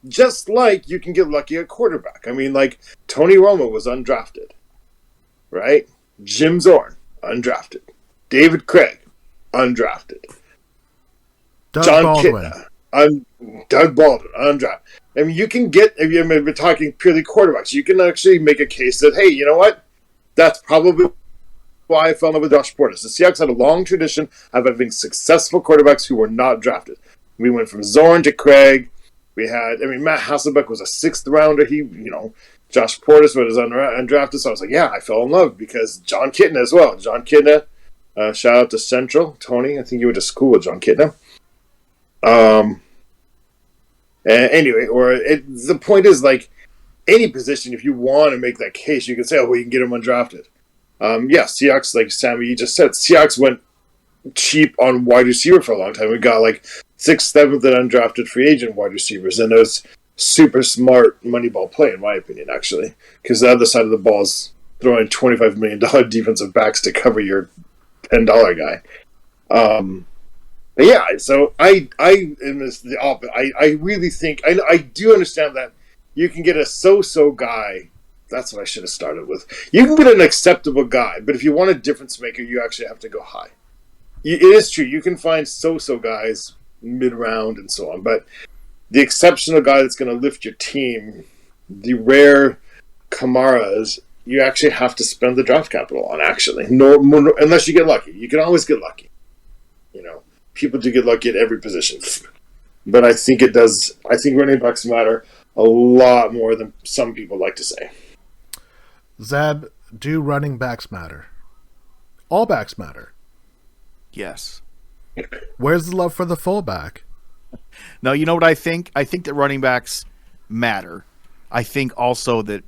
Just like you can get lucky at quarterback. I mean, like, Tony Romo was undrafted. Right? Jim Zorn, undrafted. David Craig, undrafted. Doug Baldwin, undrafted. I mean, you can get, if you're talking purely quarterbacks, you can actually make a case that, hey, you know what? That's probably why I fell in love with Josh Portis. The Seahawks had a long tradition of having successful quarterbacks who were not drafted. We went from Zorn to Craig. Matt Hasselbeck was a 6th rounder. Josh Portis was undrafted, so I was like, yeah, I fell in love because John Kitna as well. John Kitna, shout out to Central. Tony, I think you went to school with John Kitna. Anyway, the point is, like, any position, if you want to make that case, you can say, you can get him undrafted. Seahawks, like Sammy, you just said, Seahawks went cheap on wide receiver for a long time. We got, like, 6th, 7th, and undrafted free agent wide receivers, and it was super smart Moneyball play, in my opinion, actually, because the other side of the ball is throwing $25 million defensive backs to cover your $10 guy. But yeah, so I am the opposite. I really think I do understand that you can get a so-so guy. That's what I should have started with. You can get an acceptable guy, but if you want a difference maker, you actually have to go high. It is true. You can find so-so guys mid-round and so on, but the exceptional guy that's going to lift your team, the rare Kamaras, you actually have to spend the draft capital on, actually. No, unless you get lucky. You can always get lucky. People do get lucky at every position. But I think it does. I think running backs matter a lot more than some people like to say. Zeb, do running backs matter? All backs matter. Yes. Where's the love for the fullback? No, you know what I think? I think that running backs matter. I think also that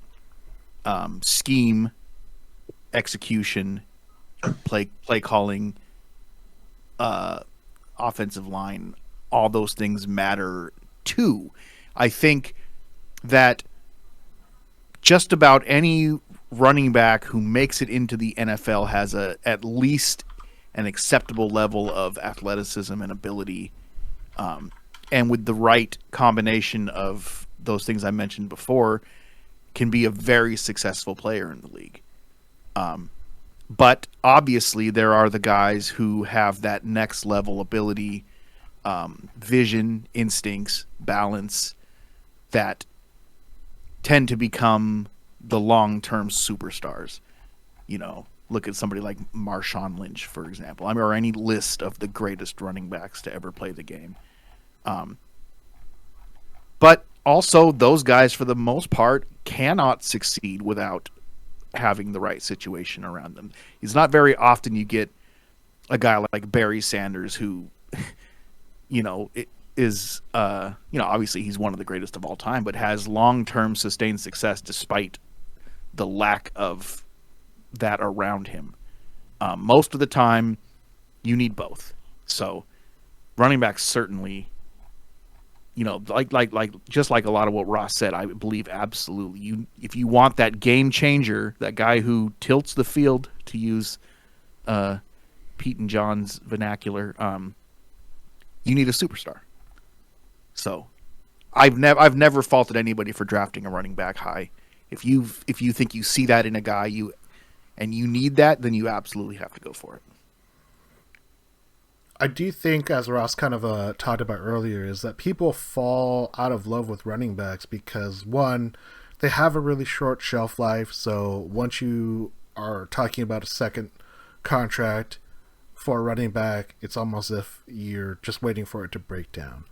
scheme, execution, play calling, offensive line, all those things matter too. I think that just about any running back who makes it into the NFL has at least an acceptable level of athleticism and ability, and with the right combination of those things I mentioned before, can be a very successful player in the league. But obviously there are the guys who have that next level ability, vision, instincts, balance, that tend to become the long-term superstars. You know, look at somebody like Marshawn Lynch, for example. I mean, or any list of the greatest running backs to ever play the game. But also, those guys, for the most part, cannot succeed without having the right situation around them. It's not very often you get a guy like Barry Sanders who, is, obviously he's one of the greatest of all time, but has long-term sustained success despite the lack of that around him. Most of the time, you need both. So, running backs certainly, just like a lot of what Ross said, I believe absolutely. If you want that game changer, that guy who tilts the field, to use Pete and John's vernacular, you need a superstar. So, I've never faulted anybody for drafting a running back high. If you think you see that in a guy and you need that, then you absolutely have to go for it. I do think, as Ross kind of talked about earlier, is that people fall out of love with running backs because, one, they have a really short shelf life. So once you are talking about a second contract for a running back, it's almost as if you're just waiting for it to break down.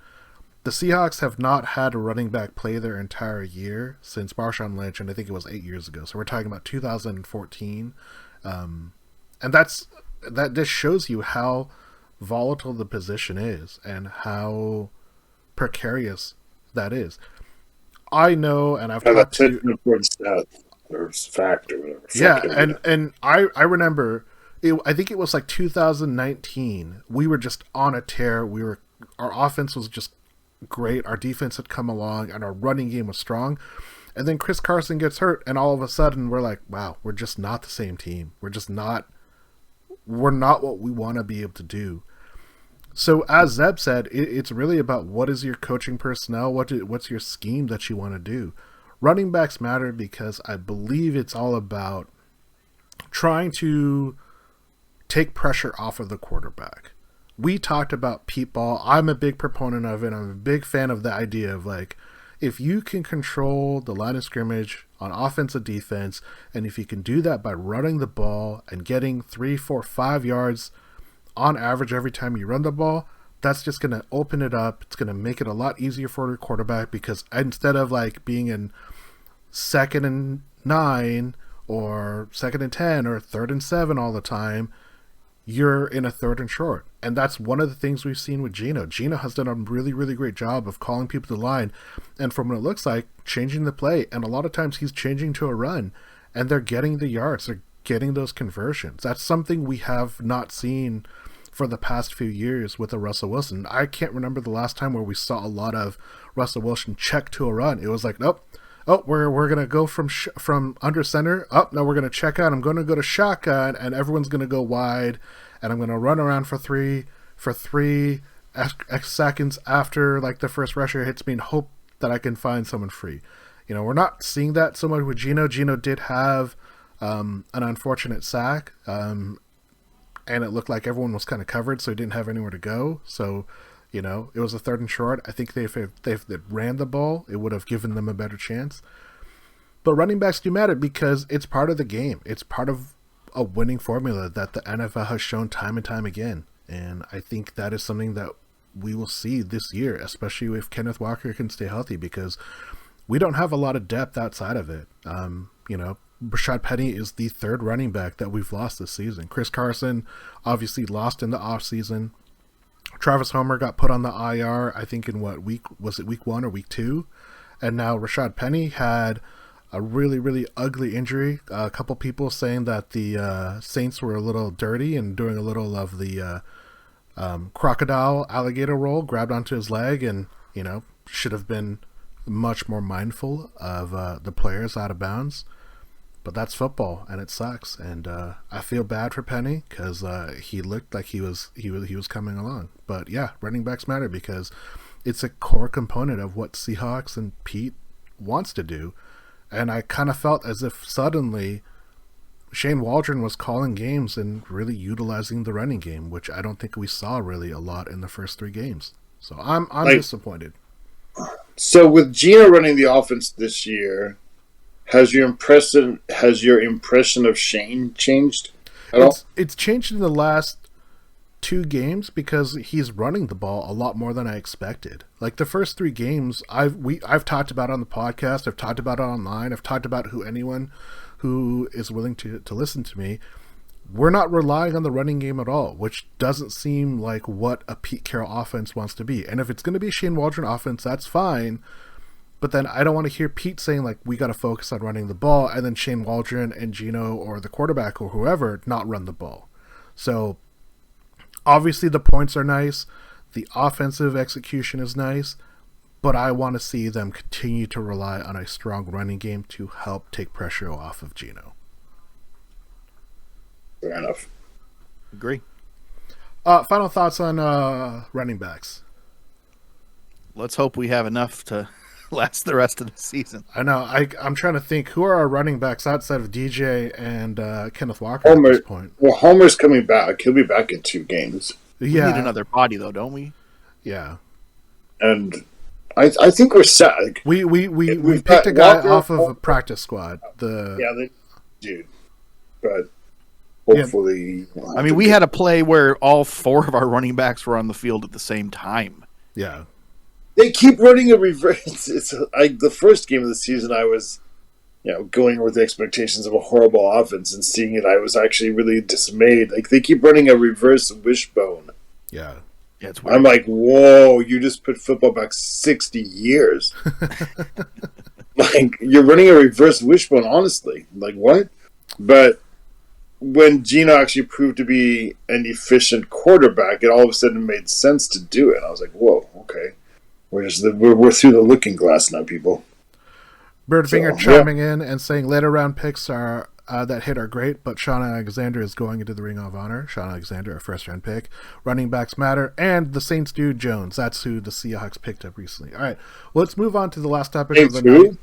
The Seahawks have not had a running back play their entire year since Marshawn Lynch, and I think it was 8 years ago. So we're talking about 2014. And that just shows you how volatile the position is and how precarious that is. I know, and I've talked to an important stat or fact or whatever. Yeah, and I remember, I think it was like 2019. We were just on a tear. Our offense was just great. Our defense had come along, and our running game was strong. And then Chris Carson gets hurt, and all of a sudden we're like, wow, we're just not the same team. We're not what we want to be able to do. So as Zeb said, it's really about what is your coaching personnel, what's your scheme that you want to do. Running backs matter because I believe it's all about trying to take pressure off of the quarterback. We talked about Pete Ball. I'm a big proponent of it. I'm a big fan of the idea of, like, if you can control the line of scrimmage on offense and defense, and if you can do that by running the ball and getting 3, 4, 5 yards on average every time you run the ball, that's just going to open it up. It's going to make it a lot easier for the quarterback, because instead of like being in 2nd and 9 or 2nd and 10 or 3rd and 7 all the time, you're in a 3rd and short. And that's one of the things we've seen with Geno. Geno has done a really, really great job of calling people to the line, and from what it looks like, changing the play. And a lot of times he's changing to a run, and they're getting the yards. They're getting those conversions. That's something we have not seen for the past few years with a Russell Wilson. I can't remember the last time where we saw a lot of Russell Wilson check to a run. It was like, nope. Oh, we're gonna go from under center. Oh, no, we're gonna check out. I'm gonna go to shotgun, and everyone's gonna go wide, and I'm gonna run around for three seconds after like the first rusher hits me, and hope that I can find someone free. We're not seeing that so much with Geno. Geno did have an unfortunate sack, and it looked like everyone was kind of covered, so he didn't have anywhere to go. So, it was a 3rd and short. I think if they ran the ball, it would have given them a better chance. But running backs do matter because it's part of the game. It's part of a winning formula that the NFL has shown time and time again. And I think that is something that we will see this year, especially if Kenneth Walker can stay healthy, because we don't have a lot of depth outside of it. Rashad Penny is the 3rd running back that we've lost this season. Chris Carson obviously lost in the offseason. Travis Homer got put on the IR, I think in week 1 or week 2? And now Rashad Penny had a really, really ugly injury. A couple people saying that the Saints were a little dirty and doing a little of the crocodile alligator roll, grabbed onto his leg, and, should have been much more mindful of the players out of bounds. But that's football, and it sucks. And I feel bad for Penny because he looked like he was coming along. But yeah, running backs matter because it's a core component of what Seahawks and Pete wants to do. And I kind of felt as if suddenly Shane Waldron was calling games and really utilizing the running game, which I don't think we saw really a lot in the first 3 games. So I'm disappointed. So with Geno running the offense this year, has your impression of Shane changed at all? It's changed in the last 2 games because he's running the ball a lot more than I expected. Like the first 3 games, I've talked about on the podcast, I've talked about it online, I've talked about anyone who is willing to listen to me. We're not relying on the running game at all, which doesn't seem like what a Pete Carroll offense wants to be. And if it's going to be a Shane Waldron offense, that's fine. But then I don't want to hear Pete saying, like, we got to focus on running the ball, and then Shane Waldron and Geno or the quarterback or whoever not run the ball. So obviously the points are nice. The offensive execution is nice. But I want to see them continue to rely on a strong running game to help take pressure off of Geno. Fair enough. Agree. Final thoughts on running backs. Let's hope we have enough to last the rest of the season. I know. I'm trying to think who are our running backs outside of DJ and Kenneth Walker Homer, at this point. Well, Homer's coming back. He'll be back in 2 games. We need another body, though, don't we? Yeah. And I think we're set. Like, we picked a guy Walker, off of a practice squad. Dude. But hopefully... Yeah. I mean, we had a play where all 4 of our running backs were on the field at the same time. Yeah. They keep running a reverse. The first game of the season, I was, going with the expectations of a horrible offense, and seeing it, I was actually really dismayed. Like, they keep running a reverse wishbone. Yeah. Yeah, it's weird. I'm like, whoa, you just put football back 60 years. Like, you're running a reverse wishbone, honestly. Like, what? But when Geno actually proved to be an efficient quarterback, it all of a sudden made sense to do it. I was like, whoa, okay. We're through the looking glass now, people. Birdfinger chiming in and saying later round picks are that hit are great, but Sean Alexander is going into the Ring of Honor. Sean Alexander, a first round pick. Running backs matter, and the Saints dude Jones. That's who the Seahawks picked up recently. All right, well, let's move on to the last topic Saints of the night.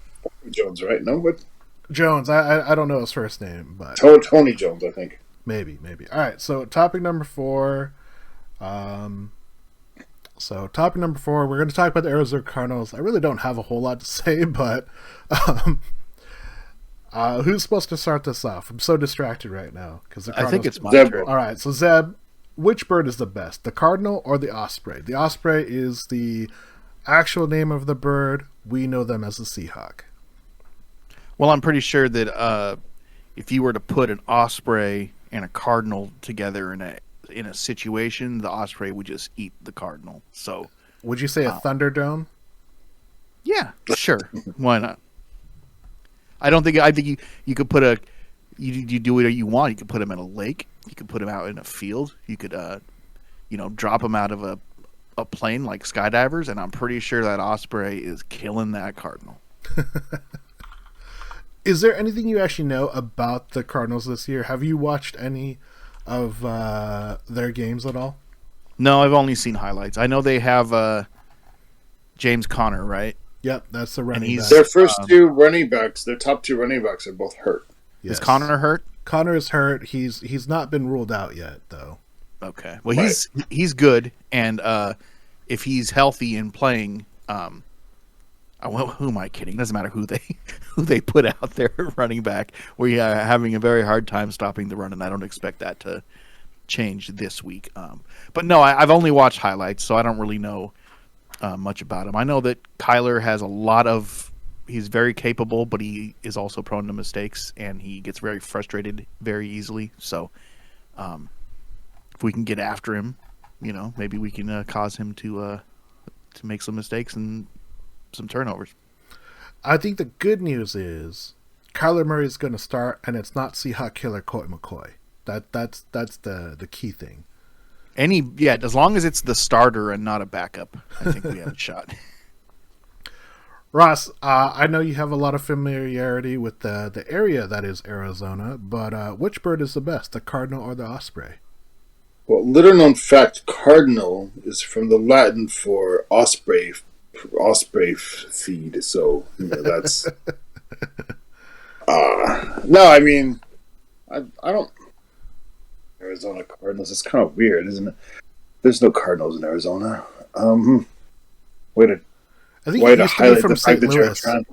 Jones, right? No, what? Jones. I don't know his first name, but Tony Jones, I think. Maybe. All right, so topic number 4. So topic number 4, we're going to talk about the Arizona Cardinals. I really don't have a whole lot to say, but who's supposed to start this off? I'm so distracted right now because the Cardinals... I think it's my turn. All right, so Zeb, which bird is the best, the cardinal or the osprey? The osprey is the actual name of the bird. We know them as the Seahawk. Well, I'm pretty sure that if you were to put an osprey and a cardinal together in a situation, the osprey would just eat the cardinal. So, would you say a Thunderdome? Yeah, sure. Why not? I think you could put you do whatever you want. You could put him in a lake. You could put him out in a field. You could drop him out of a plane like skydivers, and I'm pretty sure that osprey is killing that cardinal. Is there anything you actually know about the Cardinals this year? Have you watched any of their games at all? No, I've only seen highlights. I know they have James Conner, right? Yep, that's the running back. Their first 2 running backs, their top 2 running backs are both hurt. Yes. Is Conner hurt? Connor is hurt. He's not been ruled out yet, though. Okay. Well, he's good, and if he's healthy and playing, who am I kidding? It doesn't matter who they put out there running back. We're having a very hard time stopping the run, and I don't expect that to change this week. But no, I've only watched highlights, so I don't really know much about him. I know that Kyler has he's very capable, but he is also prone to mistakes, and he gets very frustrated very easily. So if we can get after him, maybe we can cause him to make some mistakes and some turnovers. I think the good news is Kyler Murray is going to start, and it's not Seahawk killer Colt McCoy. That's the key thing. As long as it's the starter and not a backup, I think we have a shot. Ross, I know you have a lot of familiarity with the area that is Arizona, but which bird is the best, the cardinal or the osprey? Well, little known fact: cardinal is from the Latin for osprey, feed. So that's. No, I mean, I don't. Arizona Cardinals. It's kind of weird, isn't it? There's no Cardinals in Arizona. Way to I think it used to be highlight from the fact St. that you're a Louis.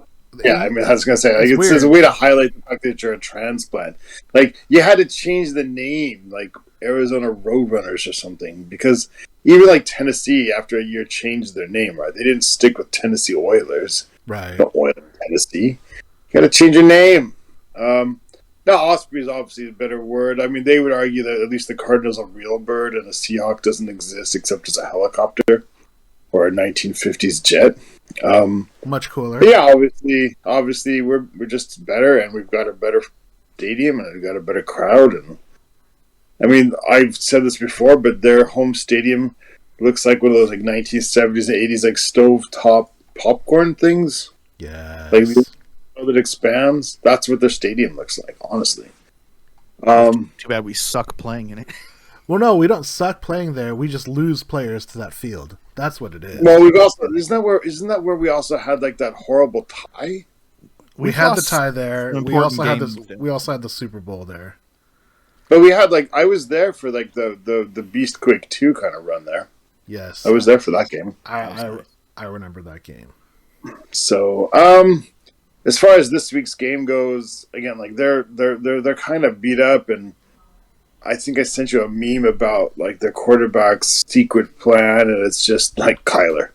yeah, I mean, I was gonna say, like, It's it's a weird. way to highlight the fact that you're a transplant. Like, you had to change the name, like Arizona Roadrunners or something, because even like Tennessee, after a year, changed their name. Right? They didn't stick with Tennessee Oilers. Right. The Oilers, Tennessee. You got to change your name. Now, Osprey is obviously a better word. I mean, they would argue that at least the Cardinal's a real bird, and the Seahawk doesn't exist except as a helicopter or a 1950s jet. Much cooler. But yeah, obviously, we're just better, and we've got a better stadium, and we've got a better crowd. And I mean, I've said this before, but their home stadium looks like one of those like 1970s and 80s like stovetop popcorn things. Yes. Like that expands. That's what their stadium looks like, honestly. Too bad we suck playing in it. Well, no, we don't suck playing there. We just lose players to that field. That's what it is. Well, we've also isn't that where we also had like that horrible tie? We had the tie there. some We also had important this. games. We also had the Super Bowl there. But we had like I was there for like the Beast Quake 2 kind of run there. Yes, I was there for that game. I remember that game. So, as far as this week's game goes, again, like they're kind of beat up, and I think I sent you a meme about like their quarterback's secret plan, and it's just like Kyler.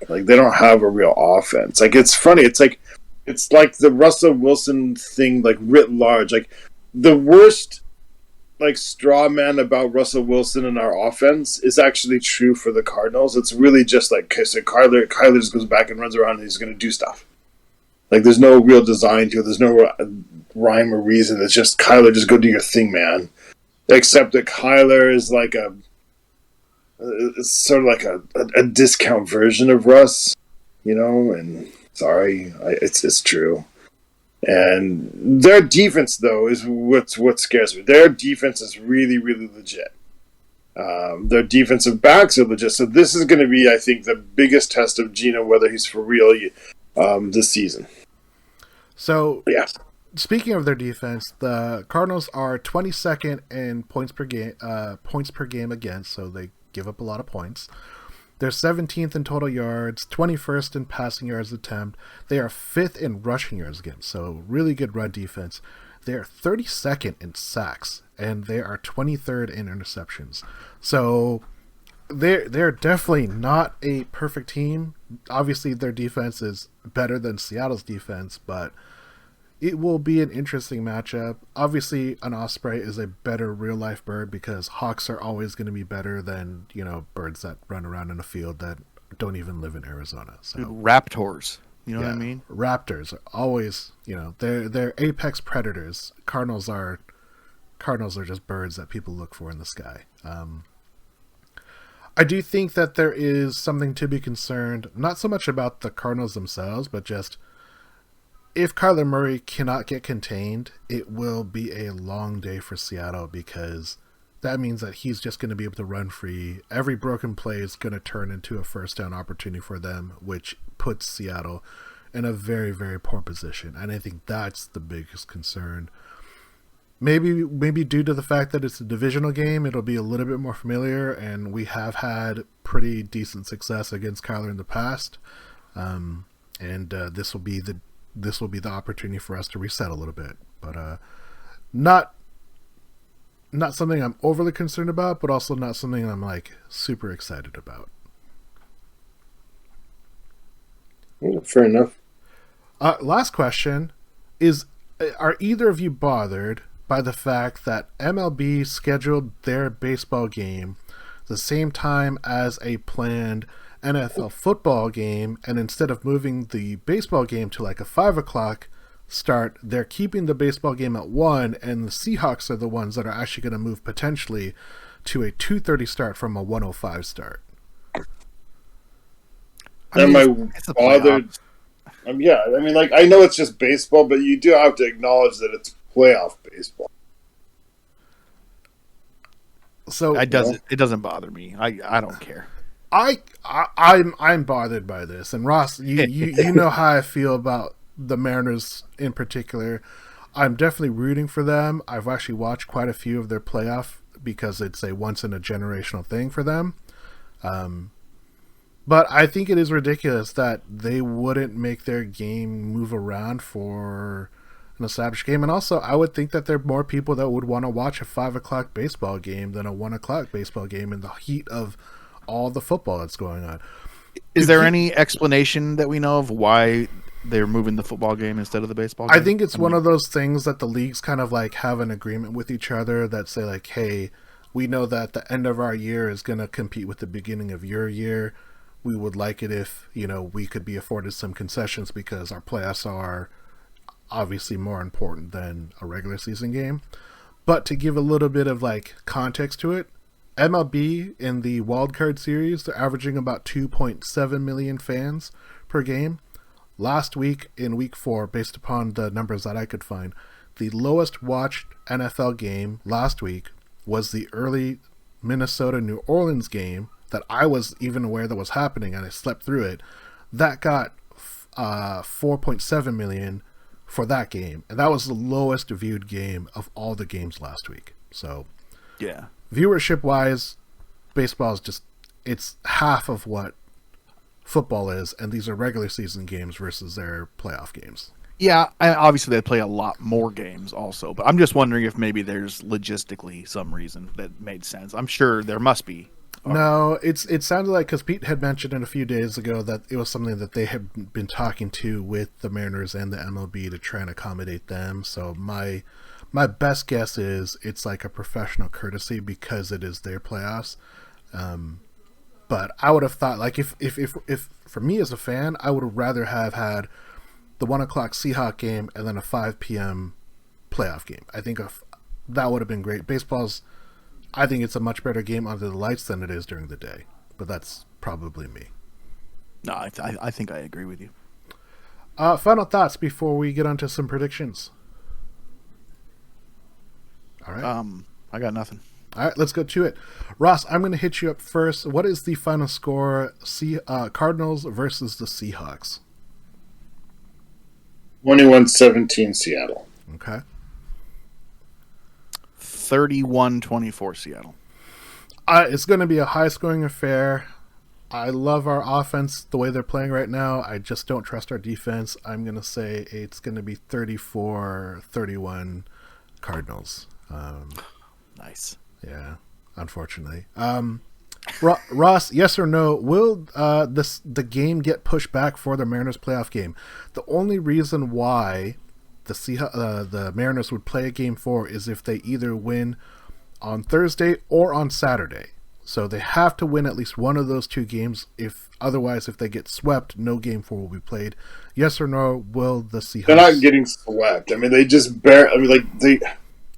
Like they don't have a real offense. Like it's funny. It's like the Russell Wilson thing, like writ large. Like the worst like straw man about Russell Wilson and our offense is actually true for the Cardinals. It's really just like, okay, so Kyler just goes back and runs around and he's going to do stuff. Like there's no real design to it. There's no rhyme or reason. It's just Kyler, just go do your thing, man. Except that Kyler is like it's sort of like a discount version of Russ, and sorry, it's true. And their defense, though, is what scares me. Their defense is really, really legit. Their defensive backs are legit. So this is going to be, I think, the biggest test of Geno, whether he's for real this season. So, yeah. Speaking of their defense, the Cardinals are 22nd in points per game against, so they give up a lot of points. They're 17th in total yards, 21st in passing yards attempt. They are 5th in rushing yards against, so really good run defense. They are 32nd in sacks, and they are 23rd in interceptions. So they're definitely not a perfect team. Obviously, their defense is better than Seattle's defense, but it will be an interesting matchup. Obviously, an osprey is a better real-life bird because hawks are always going to be better than, birds that run around in a field that don't even live in Arizona. So Raptors, you know what I mean? Raptors are always, they're apex predators. Cardinals are just birds that people look for in the sky. I do think that there is something to be concerned, not so much about the Cardinals themselves, but just if Kyler Murray cannot get contained, it will be a long day for Seattle because that means that he's just going to be able to run free. Every broken play is going to turn into a first down opportunity for them, which puts Seattle in a very, very poor position. And I think that's the biggest concern. Maybe due to the fact that it's a divisional game, it'll be a little bit more familiar, and we have had pretty decent success against Kyler in the past. This will be the opportunity for us to reset a little bit, but not something I'm overly concerned about, but also not something I'm like super excited about. Yeah, fair enough. Last question is: are either of you bothered by the fact that MLB scheduled their baseball game the same time as a planned NFL football game, and instead of moving the baseball game to like a 5:00 start, they're keeping the baseball game at 1, and the Seahawks are the ones that are actually going to move potentially to a 2:30 start from a 1:05 start? Am I bothered? Yeah, I mean, like, I know it's just baseball, but you do have to acknowledge that it's playoff baseball. So It doesn't bother me. I don't care. I'm bothered by this, and Ross, you know how I feel about the Mariners in particular. I'm definitely rooting for them. I've actually watched quite a few of their playoff because it's a once in a generational thing for them. But I think it is ridiculous that they wouldn't make their game move around for an established game. And also, I would think that there are more people that would want to watch a 5 o'clock baseball game than a 1 o'clock baseball game in the heat of all the football that's going on. Is there any explanation that we know of why they're moving the football game instead of the baseball game? I think it's one of those things that the leagues kind of like have an agreement with each other that say like, hey, we know that the end of our year is going to compete with the beginning of your year. We would like it if, we could be afforded some concessions because our playoffs are obviously more important than a regular season game. But to give a little bit of like context to it, MLB in the wildcard series, they're averaging about 2.7 million fans per game. Last week in week 4, based upon the numbers that I could find, the lowest watched NFL game last week was the early Minnesota-New Orleans game that I was even aware that was happening, and I slept through it. That got 4.7 million for that game, and that was the lowest viewed game of all the games last week. So, yeah, viewership-wise, baseball is it's half of what football is, and these are regular season games versus their playoff games. Yeah, and obviously they play a lot more games also, but I'm just wondering if maybe there's logistically some reason that made sense. I'm sure there must be. No, it sounded like, because Pete had mentioned it a few days ago that it was something that they had been talking to with the Mariners and the MLB to try and accommodate them. So my best guess is it's like a professional courtesy because it is their playoffs. But I would have thought, like, if for me as a fan, I would have rather have had the 1 o'clock Seahawks game and then a 5 p.m. playoff game. I think that would have been great. I think it's a much better game under the lights than it is during the day, but that's probably me. No, I think I agree with you. Final thoughts before we get onto some predictions. All right. I got nothing. All right, let's go to it. Ross, I'm going to hit you up first. What is the final score? Cardinals versus the Seahawks. 21-17 Seattle. Okay. 31-24 Seattle. It's going to be a high-scoring affair. I love our offense the way they're playing right now. I just don't trust our defense. I'm going to say it's going to be 34-31 Cardinals. Nice. Yeah, unfortunately. Ross, yes or no, will the game get pushed back for the Mariners playoff game? The only reason why the Mariners would play a game 4 is if they either win on Thursday or on Saturday. So they have to win at least one of those two games. Otherwise, if they get swept, no game 4 will be played. Yes or no, will the Seahawks... They're not getting swept. I mean, they just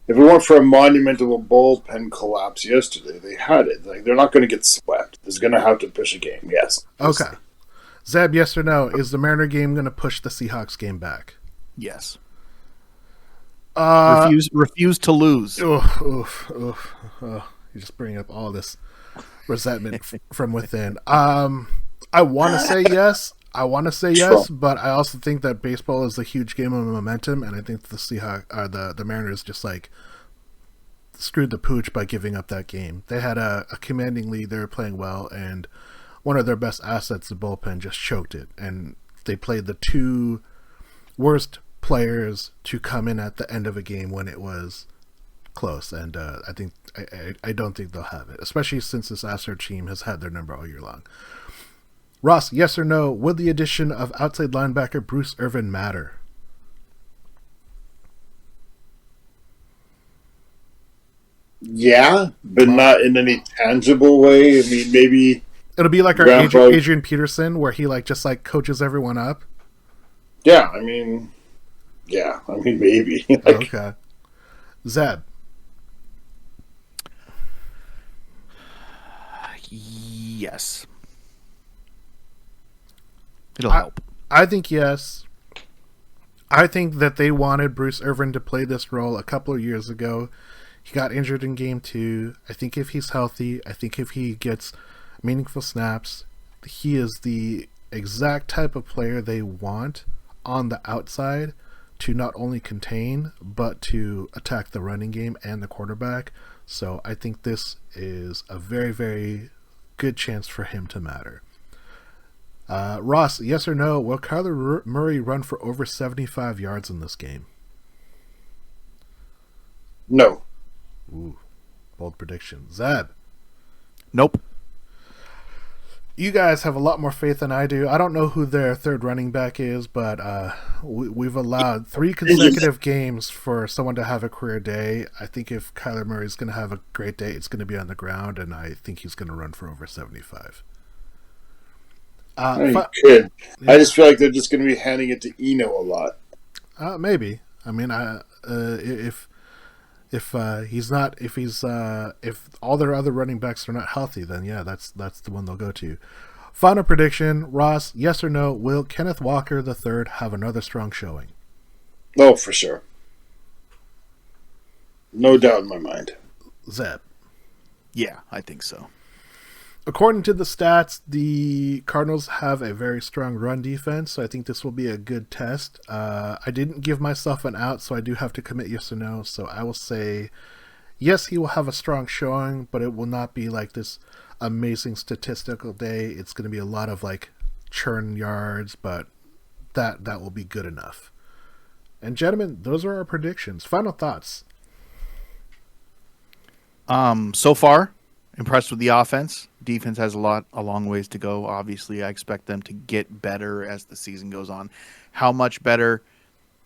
if it weren't for a monumental bullpen collapse yesterday, they had it. Like, they're not going to get swept. They're going to have to push a game, yes. Okay. Zeb, yes or no, is the Mariner game going to push the Seahawks game back? Yes. Refuse to lose. You're just bringing up all this resentment from within. I want to say yes. But I also think that baseball is a huge game of momentum, and I think the the Mariners just like screwed the pooch by giving up that game. They had a commanding lead, they were playing well, and one of their best assets, the bullpen, just choked it. And they played the two worst players to come in at the end of a game when it was close, and I don't think they'll have it, especially since this Astro team has had their number all year long. Ross, yes or no, would the addition of outside linebacker Bruce Irvin matter? Yeah, but not in any tangible way. I mean, maybe it'll be like our Adrian Peterson, where he just coaches everyone up. Yeah, I mean, maybe. Okay, Zeb. Yes. It'll help. I think yes. I think that they wanted Bruce Irvin to play this role a couple of years ago. He got injured in game 2. I think if he's healthy, I think if he gets meaningful snaps, he is the exact type of player they want on the outside to not only contain, but to attack the running game and the quarterback. So I think this is a very, very good chance for him to matter. Ross, yes or no, will Kyler Murray run for over 75 yards in this game? No. Ooh, bold prediction. Zeb? Nope. You guys have a lot more faith than I do. I don't know who their third running back is, but we've allowed 3 consecutive games for someone to have a career day. I think if Kyler Murray is going to have a great day, it's going to be on the ground, and I think he's going to run for over 75. Good. Yeah. I just feel like they're just going to be handing it to Eno a lot. Maybe. I mean, if all their other running backs are not healthy, then yeah, that's the one they'll go to. Final prediction, Ross, yes or no, will Kenneth Walker III have another strong showing? Oh, for sure. No doubt in my mind. Zeb? Yeah, I think so. According to the stats, the Cardinals have a very strong run defense, so I think this will be a good test. I didn't give myself an out, so I do have to commit yes or no. So I will say, yes, he will have a strong showing, but it will not be like this amazing statistical day. It's going to be a lot of like churn yards, but that will be good enough. And gentlemen, those are our predictions. Final thoughts. So far, impressed with the offense. Defense has a long ways to go. Obviously, I expect them to get better as the season goes on. How much better?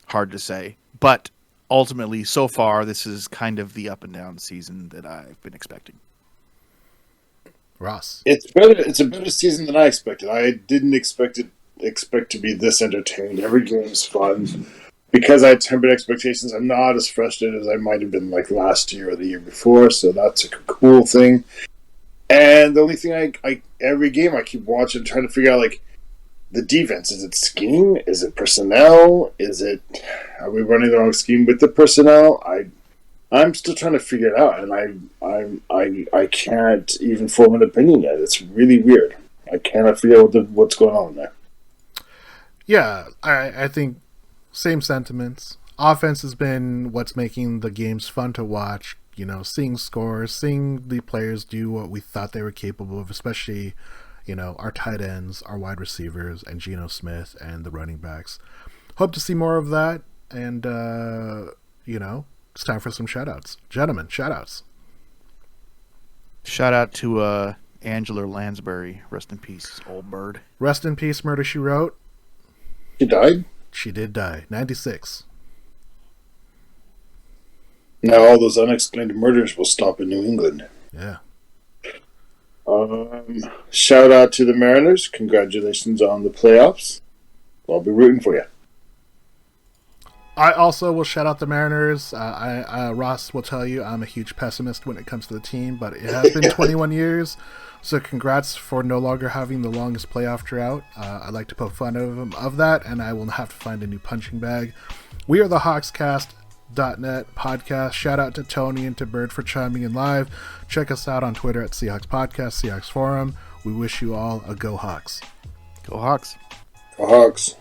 Hard to say. But ultimately, so far, this is kind of the up and down season that I've been expecting. Ross. It's better. It's a better season than I expected. I didn't expect to be this entertained. Every game is fun. Because I had tempered expectations, I'm not as frustrated as I might have been like last year or the year before, so that's a cool thing. And the only thing every game I keep watching, trying to figure out like the defense. Is it scheme? Is it personnel? Are we running the wrong scheme with the personnel? I'm still trying to figure it out, and I can't even form an opinion yet. It's really weird. I cannot figure out what's going on there. Yeah, I think same sentiments. Offense has been what's making the games fun to watch. You know, seeing scores, seeing the players do what we thought they were capable of, especially, you know, our tight ends, our wide receivers, and Geno Smith and the running backs. Hope to see more of that. And, you know, it's time for some shout-outs. Gentlemen, shout-outs. Shout out to Angela Lansbury. Rest in peace, old bird. Rest in peace, Murder, She Wrote. She died? She did die. 96. Now all those unexplained murders will stop in New England. Yeah. Shout out to the Mariners. Congratulations on the playoffs. I'll be rooting for you. I also will shout out the Mariners. Ross will tell you I'm a huge pessimist when it comes to the team, but it has been 21 years, so congrats for no longer having the longest playoff drought. I like to poke fun of that, and I will have to find a new punching bag. We are the HawksCast.net podcast. Shout out to Tony and to Bird for chiming in live. Check us out on Twitter at Seahawks Podcast, Seahawks Forum. We wish you all a Go Hawks. Go Hawks. Go Hawks.